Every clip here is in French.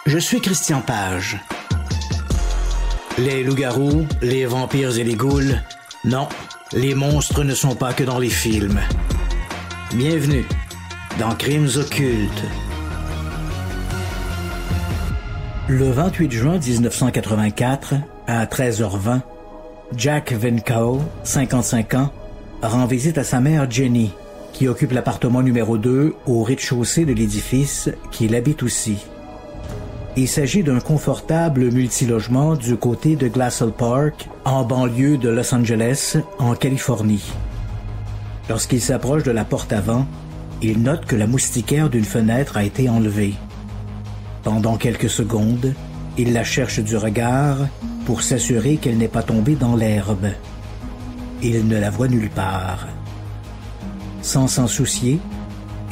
Je suis Christian Page. Les loups-garous, les vampires et les ghouls, non, les monstres ne sont pas que dans les films. Bienvenue dans Crimes occultes. Le 28 juin 1984, à 13h20, Jack Vincow, 55 ans, rend visite à sa mère Jenny, qui occupe l'appartement numéro 2 au rez-de-chaussée de l'édifice qu'il habite aussi. Il s'agit d'un confortable multilogement du côté de Glassell Park, en banlieue de Los Angeles, en Californie. Lorsqu'il s'approche de la porte avant, il note que la moustiquaire d'une fenêtre a été enlevée. Pendant quelques secondes, il la cherche du regard pour s'assurer qu'elle n'est pas tombée dans l'herbe. Il ne la voit nulle part. Sans s'en soucier,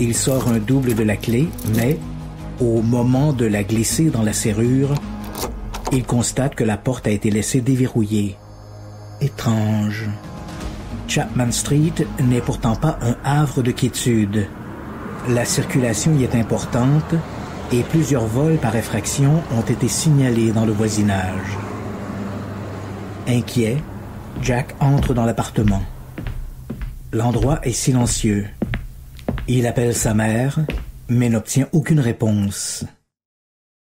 il sort un double de la clé, mais, au moment de la glisser dans la serrure, il constate que la porte a été laissée déverrouillée. Étrange. Chapman Street n'est pourtant pas un havre de quiétude. La circulation y est importante et plusieurs vols par effraction ont été signalés dans le voisinage. Inquiet, Jack entre dans l'appartement. L'endroit est silencieux. Il appelle sa mère, mais n'obtient aucune réponse.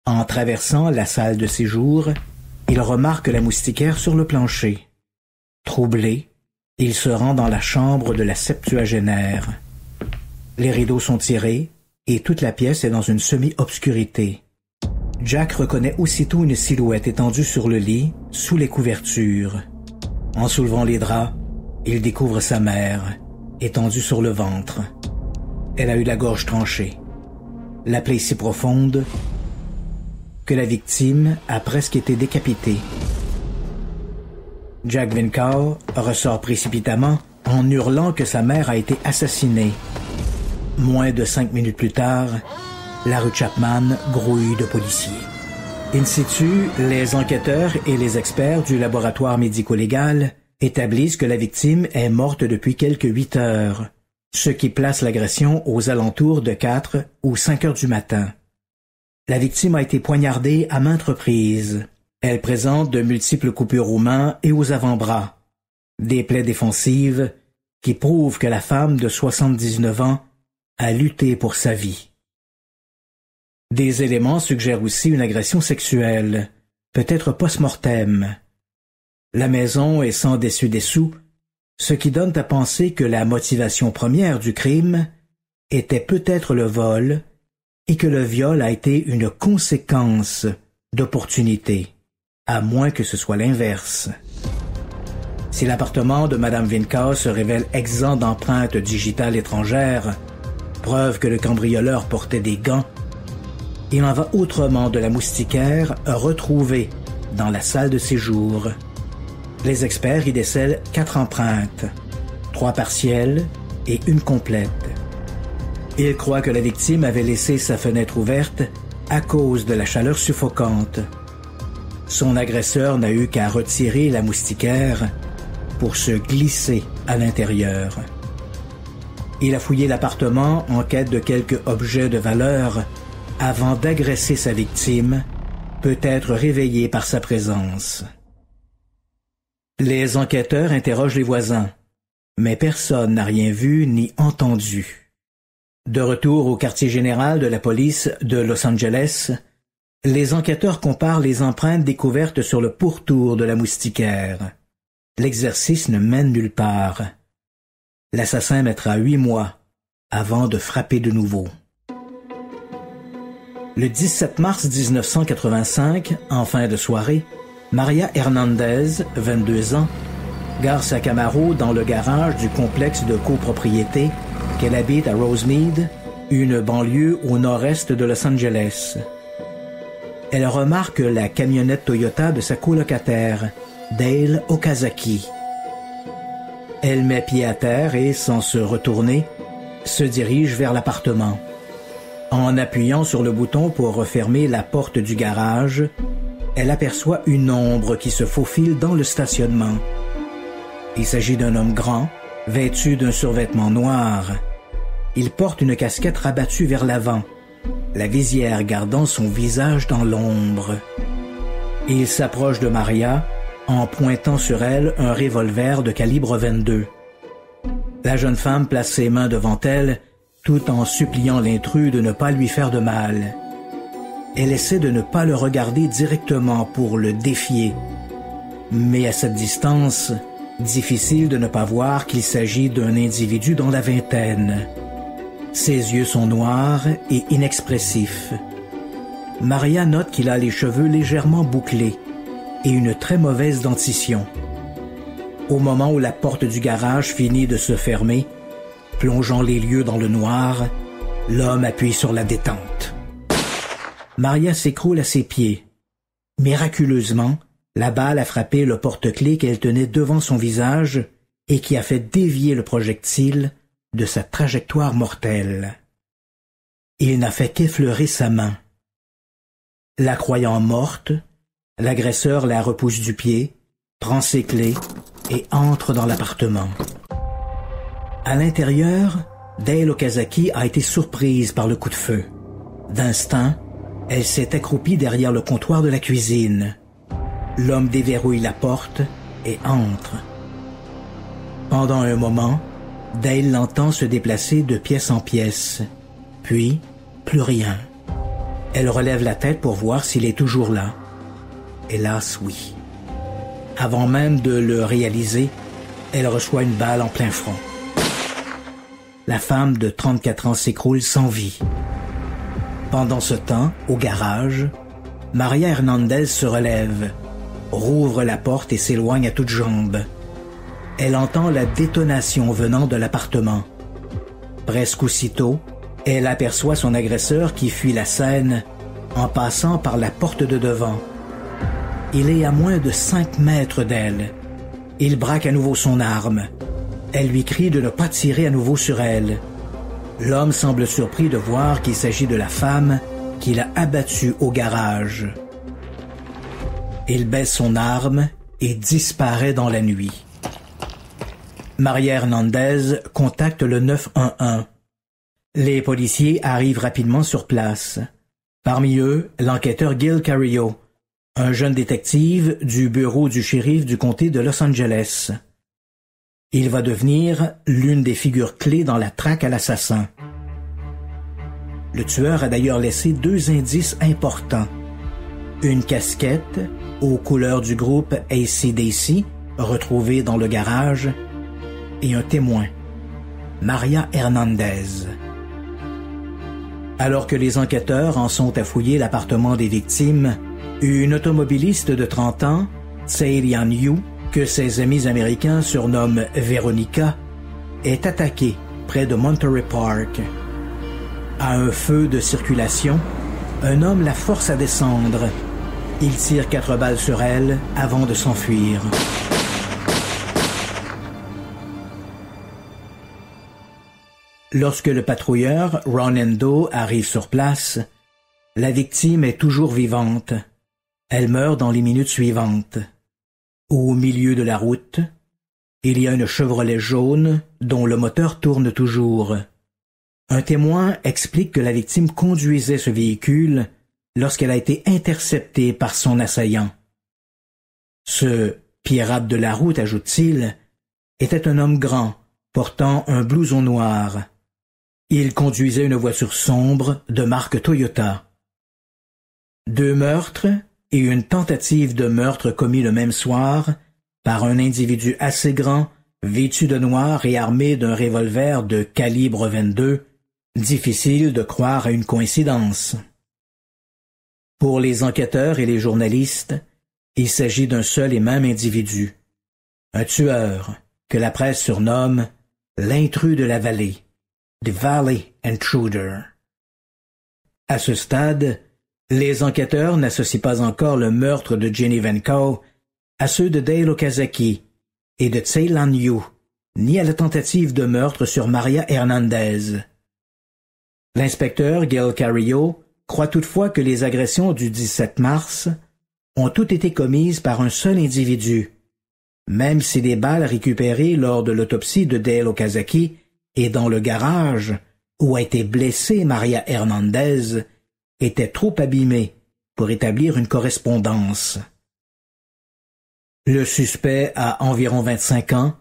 En traversant la salle de séjour, il remarque la moustiquaire sur le plancher. Troublé, il se rend dans la chambre de la septuagénaire. Les rideaux sont tirés et toute la pièce est dans une semi-obscurité. Jack reconnaît aussitôt une silhouette étendue sur le lit, sous les couvertures. En soulevant les draps, il découvre sa mère, étendue sur le ventre. Elle a eu la gorge tranchée. La plaie si profonde que la victime a presque été décapitée. Jack Vincow ressort précipitamment en hurlant que sa mère a été assassinée. Moins de 5 minutes plus tard, la rue Chapman grouille de policiers. In situ, les enquêteurs et les experts du laboratoire médico-légal établissent que la victime est morte depuis quelques 8 heures, ce qui place l'agression aux alentours de 4 ou 5 heures du matin. La victime a été poignardée à maintes reprises. Elle présente de multiples coupures aux mains et aux avant-bras, des plaies défensives qui prouvent que la femme de 79 ans a lutté pour sa vie. Des éléments suggèrent aussi une agression sexuelle, peut-être post-mortem. La maison est sans dessus-dessous, ce qui donne à penser que la motivation première du crime était peut-être le vol et que le viol a été une conséquence d'opportunité, à moins que ce soit l'inverse. Si l'appartement de Mme Vincow se révèle exempt d'empreintes digitales étrangères, preuve que le cambrioleur portait des gants, il en va autrement de la moustiquaire retrouvée dans la salle de séjour. Les experts y décèlent 4 empreintes, 3 partielles et une complète. Ils croient que la victime avait laissé sa fenêtre ouverte à cause de la chaleur suffocante. Son agresseur n'a eu qu'à retirer la moustiquaire pour se glisser à l'intérieur. Il a fouillé l'appartement en quête de quelques objets de valeur avant d'agresser sa victime, peut-être réveillée par sa présence. Les enquêteurs interrogent les voisins, mais personne n'a rien vu ni entendu. De retour au quartier général de la police de Los Angeles, les enquêteurs comparent les empreintes découvertes sur le pourtour de la moustiquaire. L'exercice ne mène nulle part. L'assassin mettra 8 mois avant de frapper de nouveau. Le 17 mars 1985, en fin de soirée, Maria Hernandez, 22 ans, gare sa Camaro dans le garage du complexe de copropriété qu'elle habite à Rosemead, une banlieue au nord-est de Los Angeles. Elle remarque la camionnette Toyota de sa colocataire, Dale Okazaki. Elle met pied à terre et, sans se retourner, se dirige vers l'appartement. En appuyant sur le bouton pour refermer la porte du garage, elle aperçoit une ombre qui se faufile dans le stationnement. Il s'agit d'un homme grand, vêtu d'un survêtement noir. Il porte une casquette rabattue vers l'avant, la visière gardant son visage dans l'ombre. Il s'approche de Maria en pointant sur elle un revolver de calibre 22. La jeune femme place ses mains devant elle, tout en suppliant l'intrus de ne pas lui faire de mal. Elle essaie de ne pas le regarder directement pour le défier, mais à cette distance, difficile de ne pas voir qu'il s'agit d'un individu dans la vingtaine. Ses yeux sont noirs et inexpressifs. Maria note qu'il a les cheveux légèrement bouclés et une très mauvaise dentition. Au moment où la porte du garage finit de se fermer, plongeant les lieux dans le noir, l'homme appuie sur la détente. Maria s'écroule à ses pieds. Miraculeusement, la balle a frappé le porte-clés qu'elle tenait devant son visage et qui a fait dévier le projectile de sa trajectoire mortelle. Il n'a fait qu'effleurer sa main. La croyant morte, l'agresseur la repousse du pied, prend ses clés et entre dans l'appartement. À l'intérieur, Dale Okazaki a été surprise par le coup de feu. D'instinct, elle s'est accroupie derrière le comptoir de la cuisine. L'homme déverrouille la porte et entre. Pendant un moment, Dale l'entend se déplacer de pièce en pièce. Puis, plus rien. Elle relève la tête pour voir s'il est toujours là. Hélas, oui. Avant même de le réaliser, elle reçoit une balle en plein front. La femme de 34 ans s'écroule sans vie. Pendant ce temps, au garage, Maria Hernandez se relève, rouvre la porte et s'éloigne à toutes jambes. Elle entend la détonation venant de l'appartement. Presque aussitôt, elle aperçoit son agresseur qui fuit la scène en passant par la porte de devant. Il est à moins de 5 mètres d'elle. Il braque à nouveau son arme. Elle lui crie de ne pas tirer à nouveau sur elle. L'homme semble surpris de voir qu'il s'agit de la femme qu'il a abattue au garage. Il baisse son arme et disparaît dans la nuit. Maria Hernandez contacte le 911. Les policiers arrivent rapidement sur place. Parmi eux, l'enquêteur Gil Carillo, un jeune détective du bureau du shérif du comté de Los Angeles. Il va devenir l'une des figures clés dans la traque à l'assassin. Le tueur a d'ailleurs laissé 2 indices importants. Une casquette aux couleurs du groupe AC/DC, retrouvée dans le garage, et un témoin, Maria Hernandez. Alors que les enquêteurs en sont à fouiller l'appartement des victimes, une automobiliste de 30 ans, Tsai Lian-Yu, que ses amis américains surnomment Veronica, est attaquée près de Monterey Park. À un feu de circulation, un homme la force à descendre. Il tire 4 balles sur elle avant de s'enfuir. Lorsque le patrouilleur Ron Endo arrive sur place, la victime est toujours vivante. Elle meurt dans les minutes suivantes. Au milieu de la route, il y a une Chevrolet jaune dont le moteur tourne toujours. Un témoin explique que la victime conduisait ce véhicule lorsqu'elle a été interceptée par son assaillant. Ce pirate de la route, ajoute-t-il, était un homme grand, portant un blouson noir. Il conduisait une voiture sombre de marque Toyota. 2 meurtres et une tentative de meurtre commis le même soir par un individu assez grand, vêtu de noir et armé d'un revolver de calibre 22, difficile de croire à une coïncidence. Pour les enquêteurs et les journalistes, il s'agit d'un seul et même individu, un tueur que la presse surnomme l'intrus de la vallée, The Valley Intruder. À ce stade, les enquêteurs n'associent pas encore le meurtre de Jenny Venko à ceux de Dale Okazaki et de Tsai Lian-Yu, ni à la tentative de meurtre sur Maria Hernandez. L'inspecteur Gil Carillo croit toutefois que les agressions du 17 mars ont toutes été commises par un seul individu, même si les balles récupérées lors de l'autopsie de Dale Okazaki et dans le garage où a été blessée Maria Hernandez était trop abîmé pour établir une correspondance. Le suspect a environ 25 ans,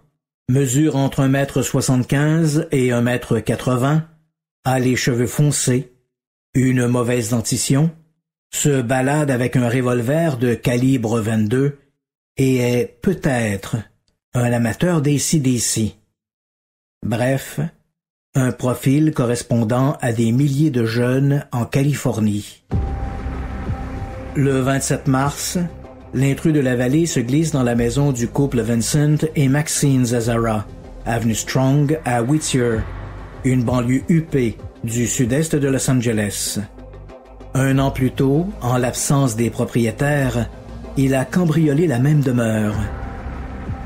mesure entre 1,75 m et 1,80 m, a les cheveux foncés, une mauvaise dentition, se balade avec un revolver de calibre 22 et est peut-être un amateur d'AC/DC. Bref, un profil correspondant à des milliers de jeunes en Californie. Le 27 mars, l'intrus de la vallée se glisse dans la maison du couple Vincent et Maxine Zazzara, avenue Strong à Whittier, une banlieue huppée du sud-est de Los Angeles. Un an plus tôt, en l'absence des propriétaires, il a cambriolé la même demeure.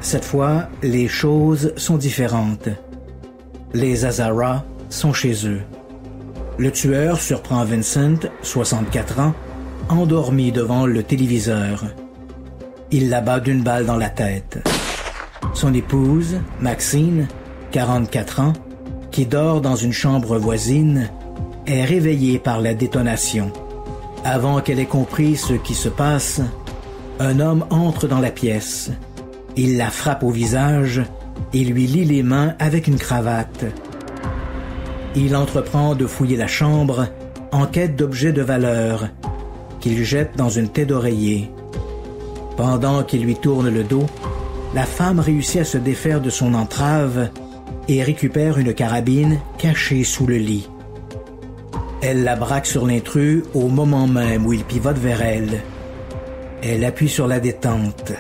Cette fois, les choses sont différentes. Les Zazzara sont chez eux. Le tueur surprend Vincent, 64 ans, endormi devant le téléviseur. Il l'abat d'une balle dans la tête. Son épouse, Maxine, 44 ans, qui dort dans une chambre voisine, est réveillée par la détonation. Avant qu'elle ait compris ce qui se passe, un homme entre dans la pièce. Il la frappe au visage et lui lie les mains avec une cravate. Il entreprend de fouiller la chambre en quête d'objets de valeur qu'il jette dans une tête d'oreiller. Pendant qu'il lui tourne le dos, la femme réussit à se défaire de son entrave et récupère une carabine cachée sous le lit. Elle la braque sur l'intrus au moment même où il pivote vers elle. Elle appuie sur la détente.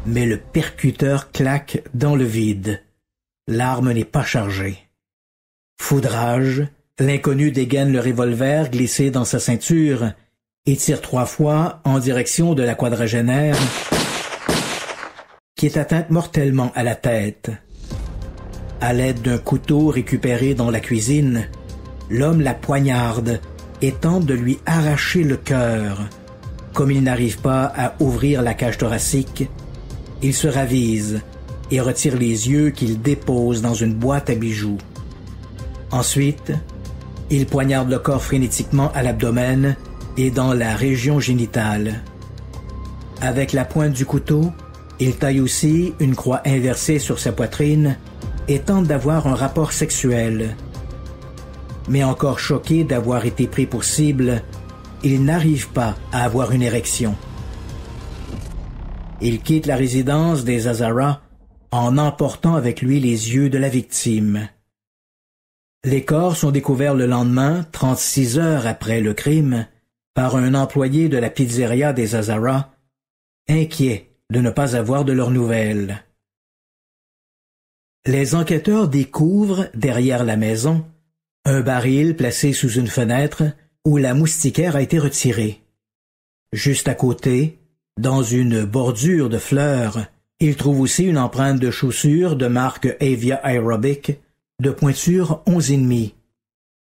Mais le percuteur claque dans le vide. L'arme n'est pas chargée. Foudrage, l'inconnu dégaine le revolver glissé dans sa ceinture et tire 3 fois en direction de la quadragénaire qui est atteinte mortellement à la tête. À l'aide d'un couteau récupéré dans la cuisine, l'homme la poignarde et tente de lui arracher le cœur. Comme il n'arrive pas à ouvrir la cage thoracique, il se ravise et retire les yeux qu'il dépose dans une boîte à bijoux. Ensuite, il poignarde le corps frénétiquement à l'abdomen et dans la région génitale. Avec la pointe du couteau, il taille aussi une croix inversée sur sa poitrine et tente d'avoir un rapport sexuel. Mais encore choqué d'avoir été pris pour cible, il n'arrive pas à avoir une érection. Il quitte la résidence des Zazzara en emportant avec lui les yeux de la victime. Les corps sont découverts le lendemain, 36 heures après le crime, par un employé de la pizzeria des Zazzara, inquiet de ne pas avoir de leurs nouvelles. Les enquêteurs découvrent, derrière la maison, un baril placé sous une fenêtre où la moustiquaire a été retirée. Juste à côté, dans une bordure de fleurs, ils trouvent aussi une empreinte de chaussures de marque Avia Aerobic de pointure 11,5.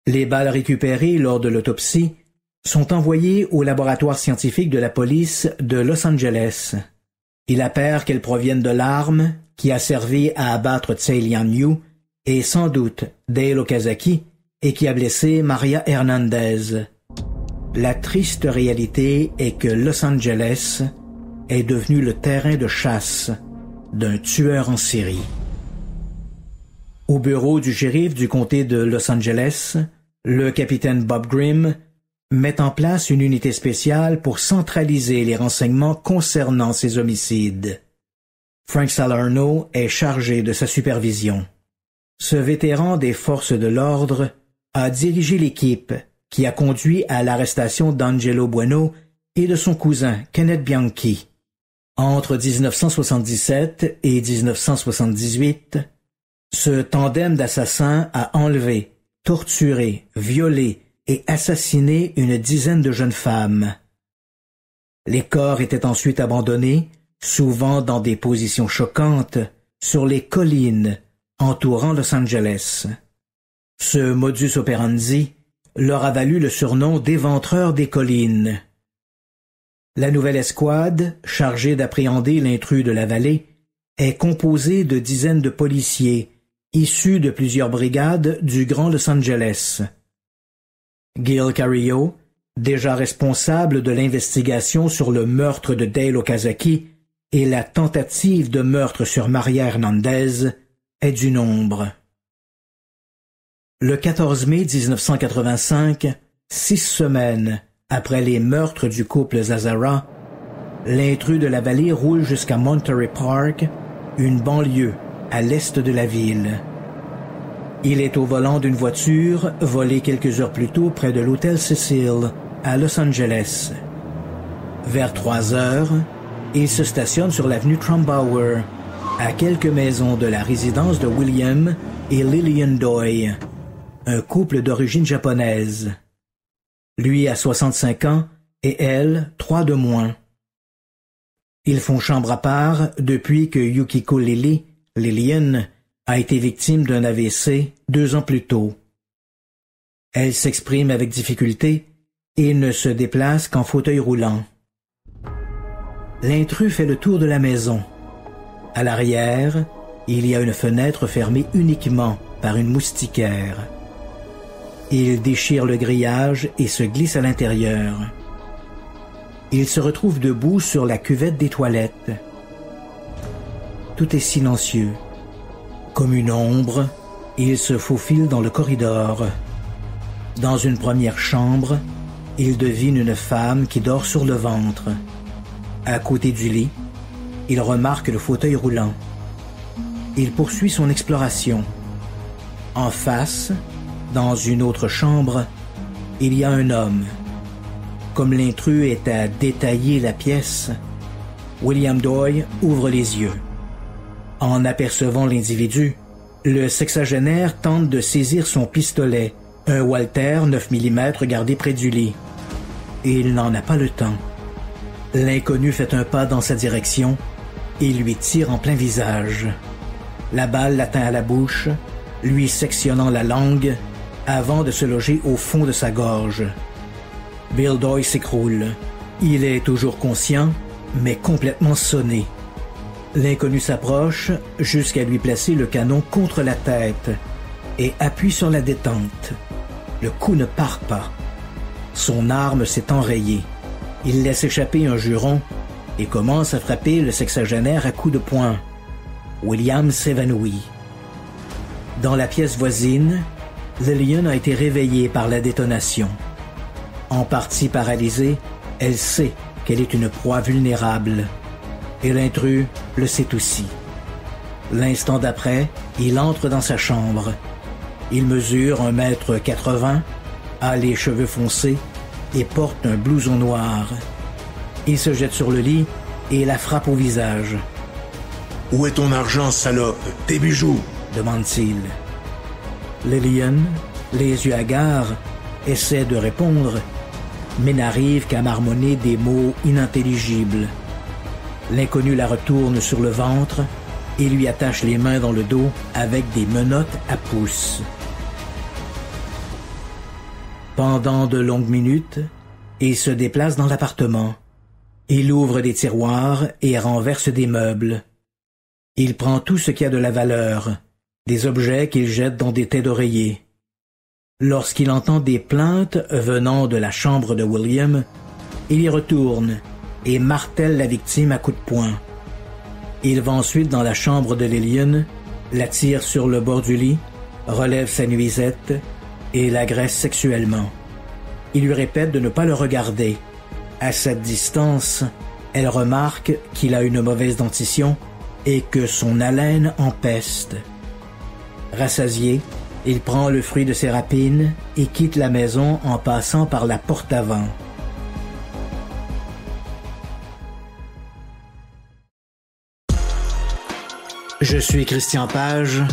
Les balles récupérées lors de l'autopsie sont envoyées au laboratoire scientifique de la police de Los Angeles. Il appert qu'elles proviennent de l'arme qui a servi à abattre Tsai Lian-Yu et sans doute Dale Okazaki et qui a blessé Maria Hernandez. La triste réalité est que Los Angeles est devenu le terrain de chasse d'un tueur en série. Au bureau du shérif du comté de Los Angeles, le capitaine Bob Grimm met en place une unité spéciale pour centraliser les renseignements concernant ces homicides. Frank Salerno est chargé de sa supervision. Ce vétéran des forces de l'ordre a dirigé l'équipe qui a conduit à l'arrestation d'Angelo Bueno et de son cousin Kenneth Bianchi. Entre 1977 et 1978, ce tandem d'assassins a enlevé, torturé, violé et assassiné une dizaine de jeunes femmes. Les corps étaient ensuite abandonnés, souvent dans des positions choquantes, sur les collines entourant Los Angeles. Ce modus operandi leur a valu le surnom d'éventreurs des collines. La nouvelle escouade, chargée d'appréhender l'intrus de la vallée, est composée de dizaines de policiers, issus de plusieurs brigades du Grand Los Angeles. Gil Carillo, déjà responsable de l'investigation sur le meurtre de Dale Okazaki et la tentative de meurtre sur Maria Hernandez, est du nombre. Le 14 mai 1985, 6 semaines après les meurtres du couple Zazara, l'intrus de la vallée roule jusqu'à Monterey Park, une banlieue à l'est de la ville. Il est au volant d'une voiture volée quelques heures plus tôt près de l'hôtel Cecil, à Los Angeles. Vers 3 heures, il se stationne sur l'avenue Trumbauer, à quelques maisons de la résidence de William et Lillian Doi, un couple d'origine japonaise. Lui a 65 ans et elle 3 de moins. Ils font chambre à part depuis que Yukiko Lillian, a été victime d'un AVC 2 ans plus tôt. Elle s'exprime avec difficulté et ne se déplace qu'en fauteuil roulant. L'intrus fait le tour de la maison. À l'arrière, il y a une fenêtre fermée uniquement par une moustiquaire. Il déchire le grillage et se glisse à l'intérieur. Il se retrouve debout sur la cuvette des toilettes. Tout est silencieux. Comme une ombre, il se faufile dans le corridor. Dans une première chambre, il devine une femme qui dort sur le ventre. À côté du lit, il remarque le fauteuil roulant. Il poursuit son exploration. En face, dans une autre chambre, il y a un homme. Comme l'intrus est à détailler la pièce, William Doi ouvre les yeux. En apercevant l'individu, le sexagénaire tente de saisir son pistolet, un Walther 9 mm gardé près du lit. Il n'en a pas le temps. L'inconnu fait un pas dans sa direction et lui tire en plein visage. La balle l'atteint à la bouche, lui sectionnant la langue avant de se loger au fond de sa gorge. Bill Doi s'écroule. Il est toujours conscient, mais complètement sonné. L'inconnu s'approche jusqu'à lui placer le canon contre la tête et appuie sur la détente. Le coup ne part pas. Son arme s'est enrayée. Il laisse échapper un juron et commence à frapper le sexagénaire à coups de poing. William s'évanouit. Dans la pièce voisine, Lillian a été réveillée par la détonation. En partie paralysée, elle sait qu'elle est une proie vulnérable. Et l'intrus le sait aussi. L'instant d'après, il entre dans sa chambre. Il mesure 1,80 m, a les cheveux foncés et porte un blouson noir. Il se jette sur le lit et la frappe au visage. « Où est ton argent, salope? Tes bijoux ?» demande-t-il. Lillian, les yeux hagards, essaie de répondre, mais n'arrive qu'à marmonner des mots inintelligibles. L'inconnu la retourne sur le ventre et lui attache les mains dans le dos avec des menottes à pouces. Pendant de longues minutes, il se déplace dans l'appartement. Il ouvre des tiroirs et renverse des meubles. Il prend tout ce qui a de la valeur, des objets qu'il jette dans des têtes d'oreiller. Lorsqu'il entend des plaintes venant de la chambre de William, il y retourne et martèle la victime à coups de poing. Il va ensuite dans la chambre de Lillian, la tire sur le bord du lit, relève sa nuisette et l'agresse sexuellement. Il lui répète de ne pas le regarder. À cette distance, elle remarque qu'il a une mauvaise dentition et que son haleine empeste. Rassasié, il prend le fruit de ses rapines et quitte la maison en passant par la porte avant. Je suis Christian Page.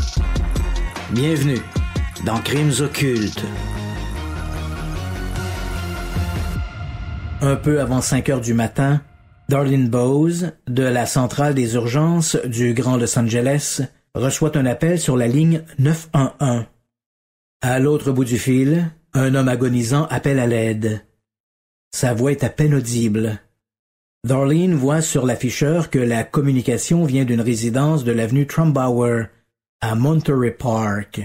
Bienvenue dans Crimes occultes. Un peu avant 5 heures du matin, Darlene Bowes, de la centrale des urgences du Grand Los Angeles, reçoit un appel sur la ligne 911. À l'autre bout du fil, un homme agonisant appelle à l'aide. Sa voix est à peine audible. Darlene voit sur l'afficheur que la communication vient d'une résidence de l'avenue Trumbauer, à Monterey Park.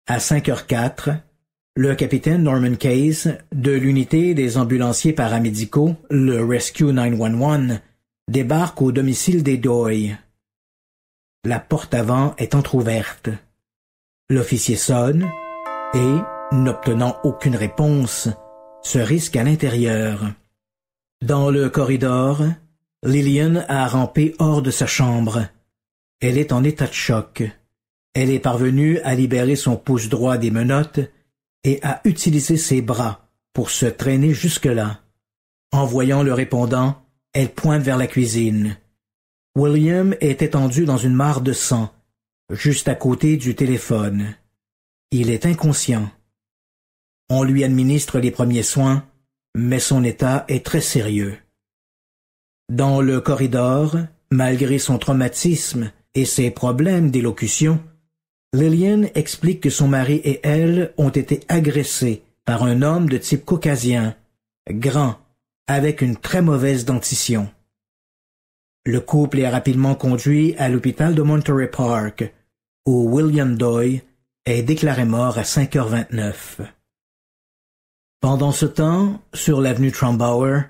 À 5h04, le capitaine Norman Case de l'unité des ambulanciers paramédicaux, le Rescue 911, débarque au domicile des Doy. La porte avant est entr'ouverte. L'officier sonne et, n'obtenant aucune réponse, se risque à l'intérieur. Dans le corridor, Lillian a rampé hors de sa chambre. Elle est en état de choc. Elle est parvenue à libérer son pouce droit des menottes et à utiliser ses bras pour se traîner jusque-là. En voyant le répondant, elle pointe vers la cuisine. William est étendu dans une mare de sang, juste à côté du téléphone. Il est inconscient. On lui administre les premiers soins, mais son état est très sérieux. Dans le corridor, malgré son traumatisme et ses problèmes d'élocution, Lillian explique que son mari et elle ont été agressés par un homme de type caucasien, grand, avec une très mauvaise dentition. Le couple est rapidement conduit à l'hôpital de Monterey Park, où William Doy est déclaré mort à 5h29. Pendant ce temps, sur l'avenue Trombauer,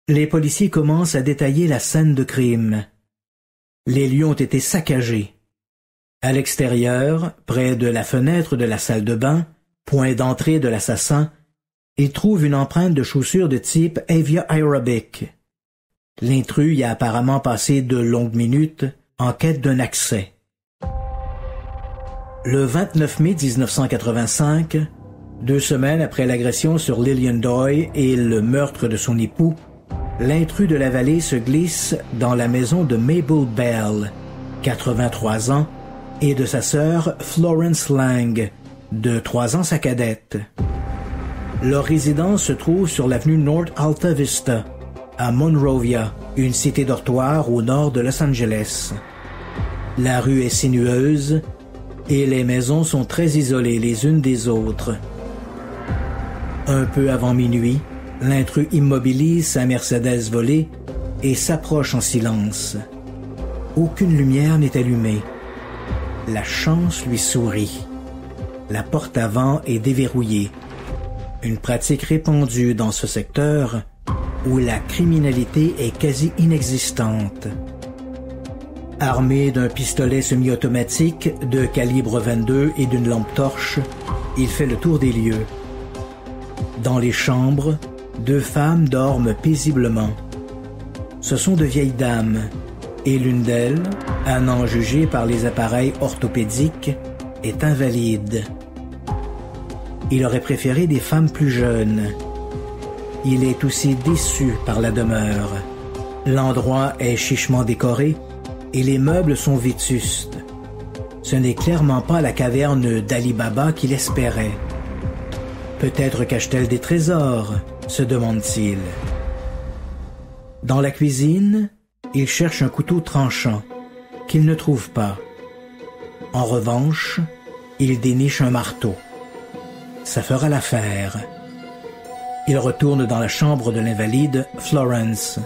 les policiers commencent à détailler la scène de crime. Les lieux ont été saccagés. À l'extérieur, près de la fenêtre de la salle de bain, point d'entrée de l'assassin, ils trouvent une empreinte de chaussures de type Avia Aerobic. L'intrus y a apparemment passé de longues minutes en quête d'un accès. Le 29 mai 1985, 2 semaines après l'agression sur Lillian Doy et le meurtre de son époux, l'intrus de la vallée se glisse dans la maison de Mabel Bell, 83 ans, et de sa sœur Florence Lang, de 3 ans sa cadette. Leur résidence se trouve sur l'avenue North Alta Vista, à Monrovia, une cité dortoir au nord de Los Angeles. La rue est sinueuse et les maisons sont très isolées les unes des autres. Un peu avant minuit, l'intrus immobilise sa Mercedes volée et s'approche en silence. Aucune lumière n'est allumée. La chance lui sourit. La porte avant est déverrouillée. Une pratique répandue dans ce secteur où la criminalité est quasi inexistante. Armé d'un pistolet semi-automatique de calibre 22 et d'une lampe torche, il fait le tour des lieux. Dans les chambres, 2 femmes dorment paisiblement. Ce sont de vieilles dames, et l'une d'elles, à n'en juger par les appareils orthopédiques, est invalide. Il aurait préféré des femmes plus jeunes. Il est aussi déçu par la demeure. L'endroit est chichement décoré et les meubles sont vétustes. Ce n'est clairement pas la caverne d'Ali Baba qu'il espérait. Peut-être cache-t-elle des trésors, se demande-t-il. Dans la cuisine, il cherche un couteau tranchant, qu'il ne trouve pas. En revanche, il déniche un marteau. Ça fera l'affaire. Il retourne dans la chambre de l'invalide, Florence.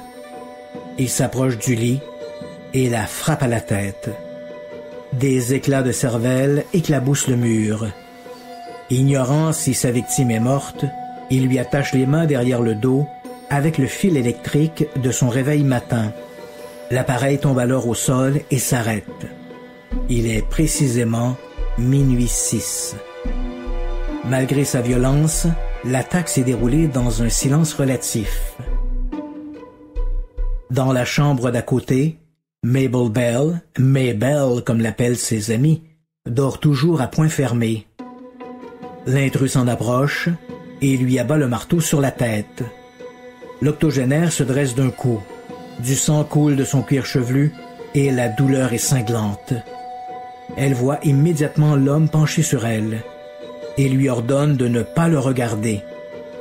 Il s'approche du lit et la frappe à la tête. Des éclats de cervelle éclaboussent le mur. Ignorant si sa victime est morte, il lui attache les mains derrière le dos avec le fil électrique de son réveil matin. L'appareil tombe alors au sol et s'arrête. Il est précisément minuit 6. Malgré sa violence, l'attaque s'est déroulée dans un silence relatif. Dans la chambre d'à côté, Mabel Bell comme l'appellent ses amis, dort toujours à poing fermé. L'intrus s'en approche et lui abat le marteau sur la tête. L'octogénaire se dresse d'un coup. Du sang coule de son cuir chevelu et la douleur est cinglante. Elle voit immédiatement l'homme penché sur elle et lui ordonne de ne pas le regarder.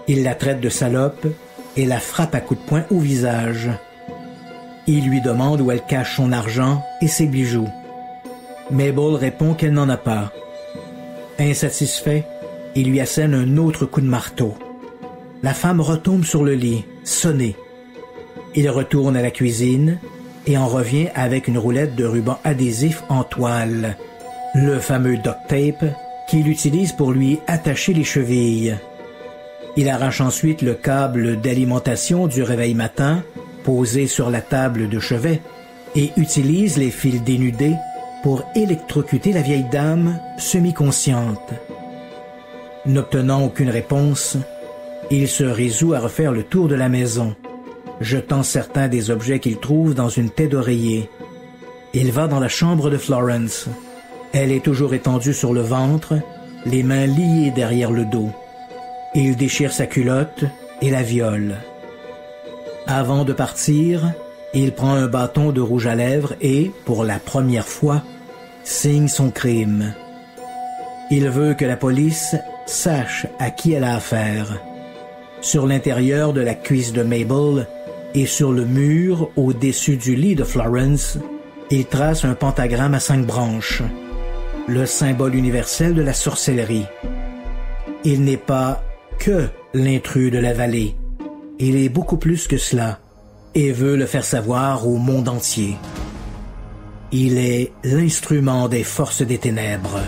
Il la traite de salope et la frappe à coups de poing au visage. Il lui demande où elle cache son argent et ses bijoux. Mabel répond qu'elle n'en a pas. Insatisfait, il lui assène un autre coup de marteau. La femme retombe sur le lit, sonnée. Il retourne à la cuisine et en revient avec une roulette de ruban adhésif en toile, le fameux duct tape qu'il utilise pour lui attacher les chevilles. Il arrache ensuite le câble d'alimentation du réveil matin, posé sur la table de chevet, et utilise les fils dénudés pour électrocuter la vieille dame semi-consciente. N'obtenant aucune réponse, il se résout à refaire le tour de la maison, jetant certains des objets qu'il trouve dans une tête d'oreiller. Il va dans la chambre de Florence. Elle est toujours étendue sur le ventre, les mains liées derrière le dos. Il déchire sa culotte et la viole. Avant de partir, il prend un bâton de rouge à lèvres et, pour la première fois, signe son crime. Il veut que la police sache à qui elle a affaire. Sur l'intérieur de la cuisse de Mabel et sur le mur au-dessus du lit de Florence, il trace un pentagramme à 5 branches, le symbole universel de la sorcellerie. Il n'est pas que l'intrus de la vallée. Il est beaucoup plus que cela et veut le faire savoir au monde entier. Il est l'instrument des forces des ténèbres.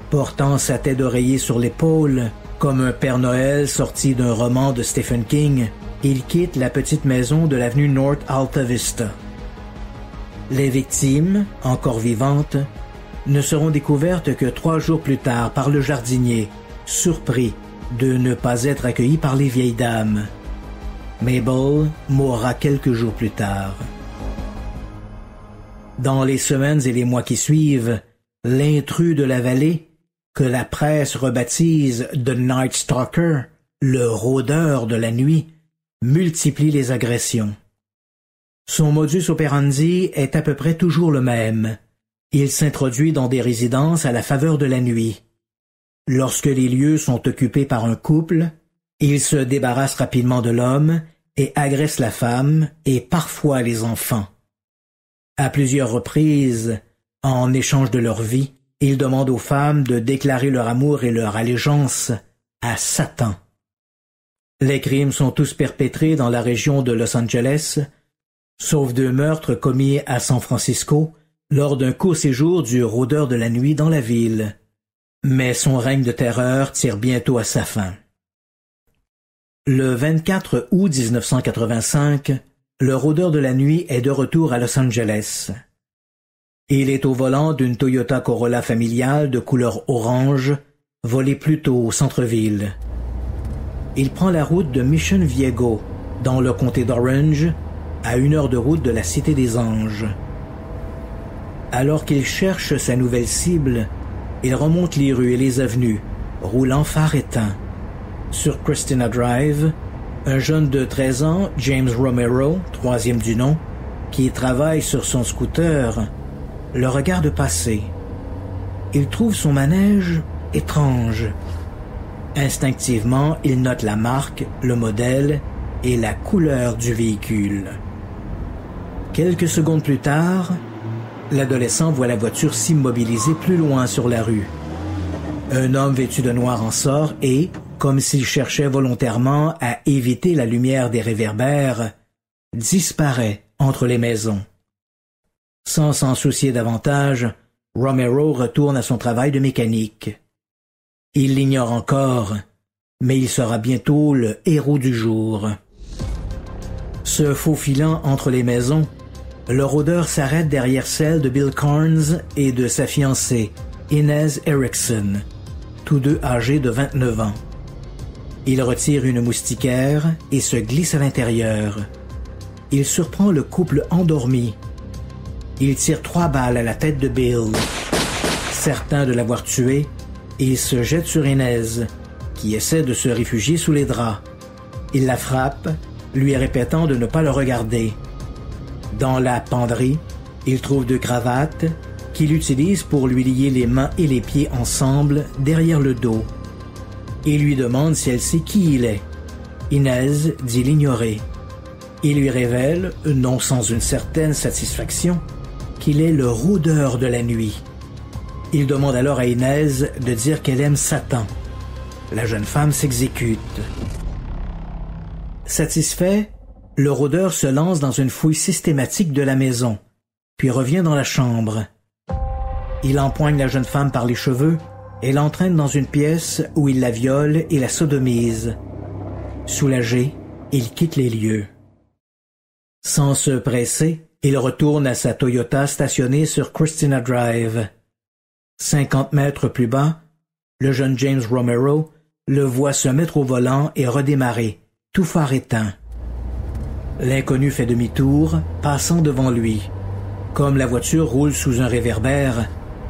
Portant sa tête d'oreiller sur l'épaule, comme un Père Noël sorti d'un roman de Stephen King, il quitte la petite maison de l'avenue North Alta Vista. Les victimes, encore vivantes, ne seront découvertes que 3 jours plus tard par le jardinier, surpris de ne pas être accueilli par les vieilles dames. Mabel mourra quelques jours plus tard. Dans les semaines et les mois qui suivent, l'intrus de la vallée, que la presse rebaptise The Night Stalker, le rôdeur de la nuit, multiplie les agressions. Son modus operandi est à peu près toujours le même. Il s'introduit dans des résidences à la faveur de la nuit. Lorsque les lieux sont occupés par un couple, il se débarrasse rapidement de l'homme et agresse la femme et parfois les enfants. À plusieurs reprises, en échange de leur vie, il demande aux femmes de déclarer leur amour et leur allégeance à Satan. Les crimes sont tous perpétrés dans la région de Los Angeles, sauf 2 meurtres commis à San Francisco lors d'un court séjour du rôdeur de la nuit dans la ville. Mais son règne de terreur tire bientôt à sa fin. Le 24 août 1985, le rôdeur de la nuit est de retour à Los Angeles. Il est au volant d'une Toyota Corolla familiale de couleur orange, volée plus tôt au centre-ville. Il prend la route de Mission Viejo, dans le comté d'Orange, à 1 heure de route de la Cité des Anges. Alors qu'il cherche sa nouvelle cible, il remonte les rues et les avenues, roulant phare éteint. Sur Christina Drive, un jeune de 13 ans, James Romero, 3e du nom, qui travaille sur son scooter, le regarde passer. Il trouve son manège étrange. Instinctivement, il note la marque, le modèle et la couleur du véhicule. Quelques secondes plus tard, l'adolescent voit la voiture s'immobiliser plus loin sur la rue. Un homme vêtu de noir en sort et, comme s'il cherchait volontairement à éviter la lumière des réverbères, disparaît entre les maisons. Sans s'en soucier davantage, Romero retourne à son travail de mécanique. Il l'ignore encore, mais il sera bientôt le héros du jour. Se faufilant entre les maisons, le rôdeur s'arrête derrière celle de Bill Carnes et de sa fiancée, Inez Erickson, tous deux âgés de 29 ans. Il retire une moustiquaire et se glisse à l'intérieur. Il surprend le couple endormi. Il tire 3 balles à la tête de Bill. Certain de l'avoir tué, il se jette sur Inez, qui essaie de se réfugier sous les draps. Il la frappe, lui répétant de ne pas le regarder. Dans la penderie, il trouve 2 cravates qu'il utilise pour lui lier les mains et les pieds ensemble derrière le dos. Il lui demande si elle sait qui il est. Inez dit l'ignorer. Il lui révèle, non sans une certaine satisfaction, qu'il est le rôdeur de la nuit. Il demande alors à Inez de dire qu'elle aime Satan. La jeune femme s'exécute. Satisfait, le rôdeur se lance dans une fouille systématique de la maison, puis revient dans la chambre. Il empoigne la jeune femme par les cheveux et l'entraîne dans une pièce où il la viole et la sodomise. Soulagé, il quitte les lieux. Sans se presser, il retourne à sa Toyota stationnée sur Christina Drive. 50 mètres plus bas, le jeune James Romero le voit se mettre au volant et redémarrer, tout phare éteint. L'inconnu fait demi-tour, passant devant lui. Comme la voiture roule sous un réverbère,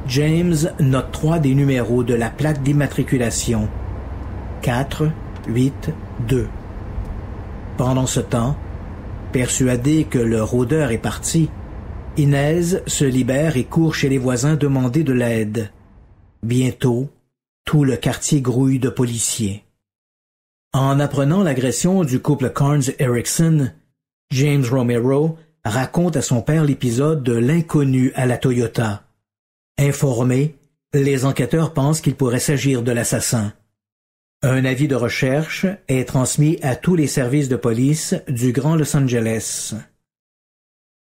James note 3 des numéros de la plaque d'immatriculation. 4, 8, 2. Pendant ce temps, persuadé que le rôdeur est parti, Inez se libère et court chez les voisins demander de l'aide. Bientôt, tout le quartier grouille de policiers. En apprenant l'agression du couple Carnes-Erickson, James Romero raconte à son père l'épisode de l'inconnu à la Toyota. Informés, les enquêteurs pensent qu'il pourrait s'agir de l'assassin. Un avis de recherche est transmis à tous les services de police du Grand Los Angeles.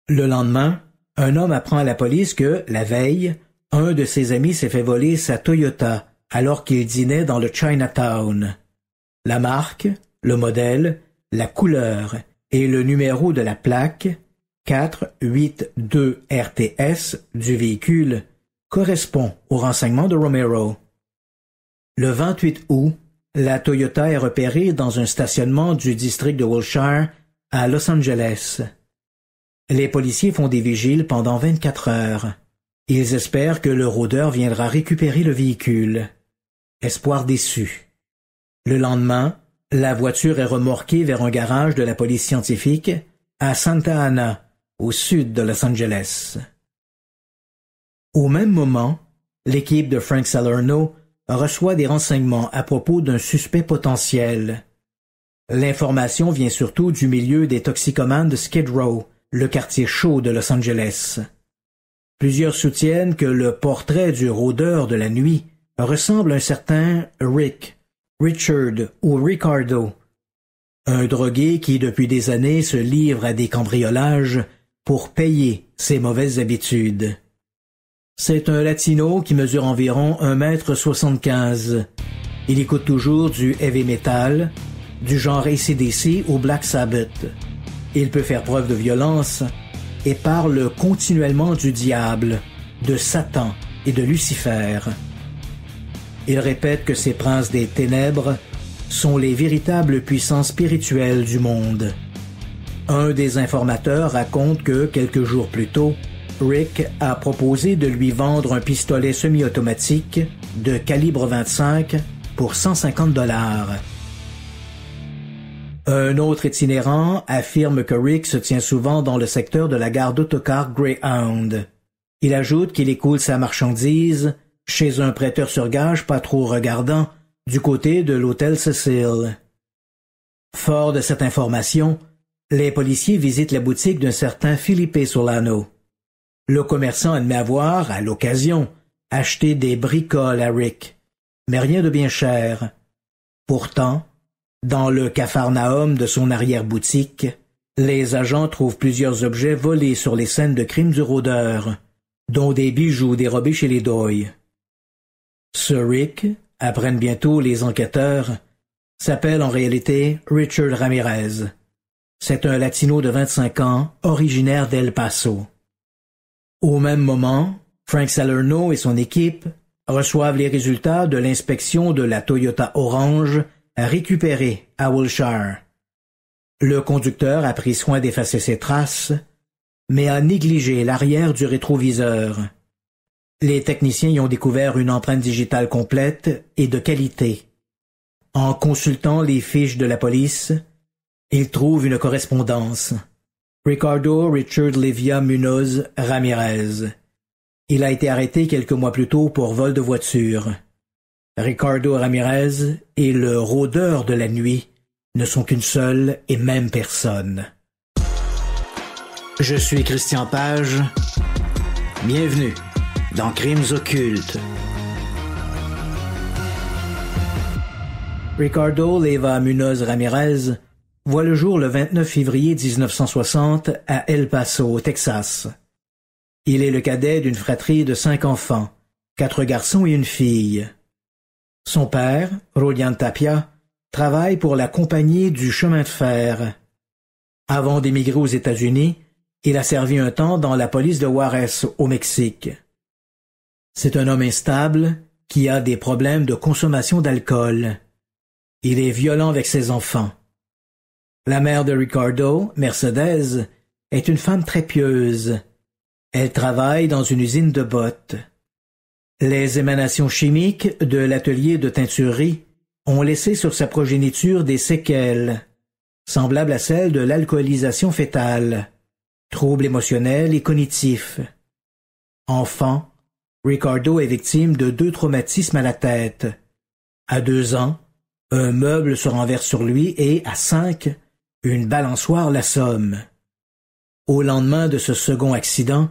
Le lendemain, un homme apprend à la police que, la veille, un de ses amis s'est fait voler sa Toyota alors qu'il dînait dans le Chinatown. La marque, le modèle, la couleur et le numéro de la plaque 482 RTS du véhicule correspond aux renseignements de Romero. Le 28 août, la Toyota est repérée dans un stationnement du district de Wilshire à Los Angeles. Les policiers font des vigiles pendant 24 heures. Ils espèrent que le rôdeur viendra récupérer le véhicule. Espoir déçu. Le lendemain, la voiture est remorquée vers un garage de la police scientifique à Santa Ana, au sud de Los Angeles. Au même moment, l'équipe de Frank Salerno reçoit des renseignements à propos d'un suspect potentiel. L'information vient surtout du milieu des toxicomanes de Skid Row, le quartier chaud de Los Angeles. Plusieurs soutiennent que le portrait du rôdeur de la nuit ressemble à un certain Rick, Richard ou Ricardo, un drogué qui depuis des années se livre à des cambriolages pour payer ses mauvaises habitudes. C'est un latino qui mesure environ 1,75 m. Il écoute toujours du heavy metal, du genre AC/DC ou Black Sabbath. Il peut faire preuve de violence et parle continuellement du diable, de Satan et de Lucifer. Il répète que ces princes des ténèbres sont les véritables puissances spirituelles du monde. Un des informateurs raconte que, quelques jours plus tôt, Rick a proposé de lui vendre un pistolet semi-automatique de calibre 25 pour $150. Un autre itinérant affirme que Rick se tient souvent dans le secteur de la gare d'autocar Greyhound. Il ajoute qu'il écoule sa marchandise chez un prêteur sur gage pas trop regardant du côté de l'hôtel Cecil. Fort de cette information, les policiers visitent la boutique d'un certain Felipe Solano. Le commerçant admet avoir, à l'occasion, acheté des bricoles à Rick, mais rien de bien cher. Pourtant, dans le capharnaüm de son arrière-boutique, les agents trouvent plusieurs objets volés sur les scènes de crime du rôdeur, dont des bijoux dérobés chez les Doyle. Ce Rick, apprennent bientôt les enquêteurs, s'appelle en réalité Richard Ramirez. C'est un latino de 25 ans, originaire d'El Paso. Au même moment, Frank Salerno et son équipe reçoivent les résultats de l'inspection de la Toyota Orange récupérée à Wilshire. Le conducteur a pris soin d'effacer ses traces, mais a négligé l'arrière du rétroviseur. Les techniciens y ont découvert une empreinte digitale complète et de qualité. En consultant les fiches de la police, ils trouvent une correspondance. Ricardo Richard Livia Munoz Ramirez. Il a été arrêté quelques mois plus tôt pour vol de voiture. Ricardo Ramirez et le rôdeur de la nuit ne sont qu'une seule et même personne. Je suis Christian Page. Bienvenue dans Crimes occultes. Ricardo Leyva Munoz Ramirez voit le jour le 29 février 1960 à El Paso, au Texas. Il est le cadet d'une fratrie de 5 enfants, 4 garçons et une fille. Son père, Rodian Tapia, travaille pour la compagnie du chemin de fer. Avant d'émigrer aux États-Unis, il a servi un temps dans la police de Juárez, au Mexique. C'est un homme instable qui a des problèmes de consommation d'alcool. Il est violent avec ses enfants. La mère de Ricardo, Mercedes, est une femme très pieuse. Elle travaille dans une usine de bottes. Les émanations chimiques de l'atelier de teinturerie ont laissé sur sa progéniture des séquelles, semblables à celles de l'alcoolisation fœtale, troubles émotionnels et cognitifs. Enfant, Ricardo est victime de 2 traumatismes à la tête. À 2 ans, un meuble se renverse sur lui et, à 5, une balançoire l'assomme. Au lendemain de ce second accident,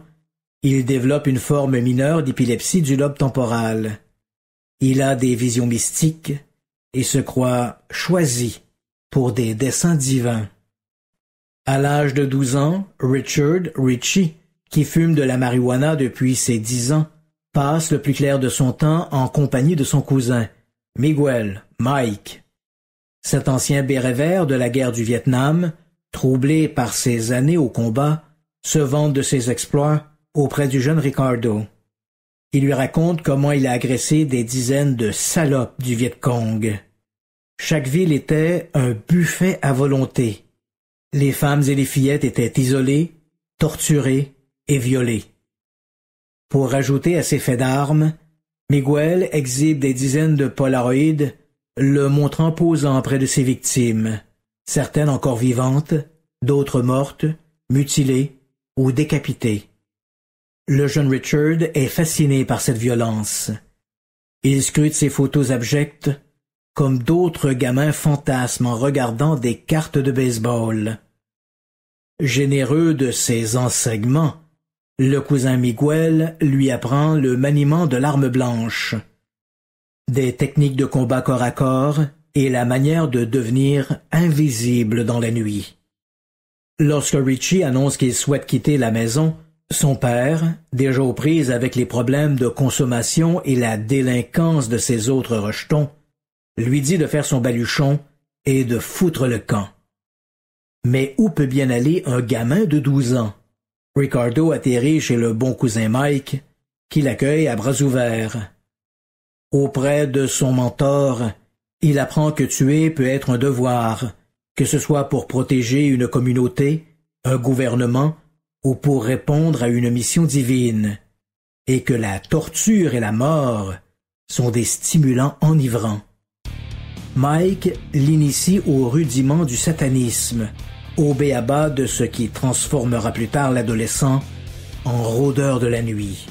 il développe une forme mineure d'épilepsie du lobe temporal. Il a des visions mystiques et se croit choisi pour des desseins divins. À l'âge de 12 ans, Richie, qui fume de la marijuana depuis ses 10 ans, passe le plus clair de son temps en compagnie de son cousin, Mike. Cet ancien béret vert de la guerre du Vietnam, troublé par ses années au combat, se vante de ses exploits auprès du jeune Ricardo. Il lui raconte comment il a agressé des dizaines de salopes du Viet Cong. Chaque ville était un buffet à volonté. Les femmes et les fillettes étaient isolées, torturées et violées. Pour ajouter à ses faits d'armes, Miguel exhibe des dizaines de polaroïdes le montrant posant près de ses victimes, certaines encore vivantes, d'autres mortes, mutilées ou décapitées. Le jeune Richard est fasciné par cette violence. Il scrute ces photos abjectes comme d'autres gamins fantasment en regardant des cartes de baseball. Généreux de ses enseignements, le cousin Miguel lui apprend le maniement de l'arme blanche, des techniques de combat corps à corps et la manière de devenir invisible dans la nuit. Lorsque Richie annonce qu'il souhaite quitter la maison, son père, déjà aux prises avec les problèmes de consommation et la délinquance de ses autres rejetons, lui dit de faire son baluchon et de foutre le camp. Mais où peut bien aller un gamin de 12 ans? Ricardo atterrit chez le bon cousin Mike, qui l'accueille à bras ouverts. Auprès de son mentor, il apprend que tuer peut être un devoir, que ce soit pour protéger une communauté, un gouvernement, ou pour répondre à une mission divine, et que la torture et la mort sont des stimulants enivrants. Mike l'initie aux rudiments du satanisme, au b.a.-ba de ce qui transformera plus tard l'adolescent en rôdeur de la nuit.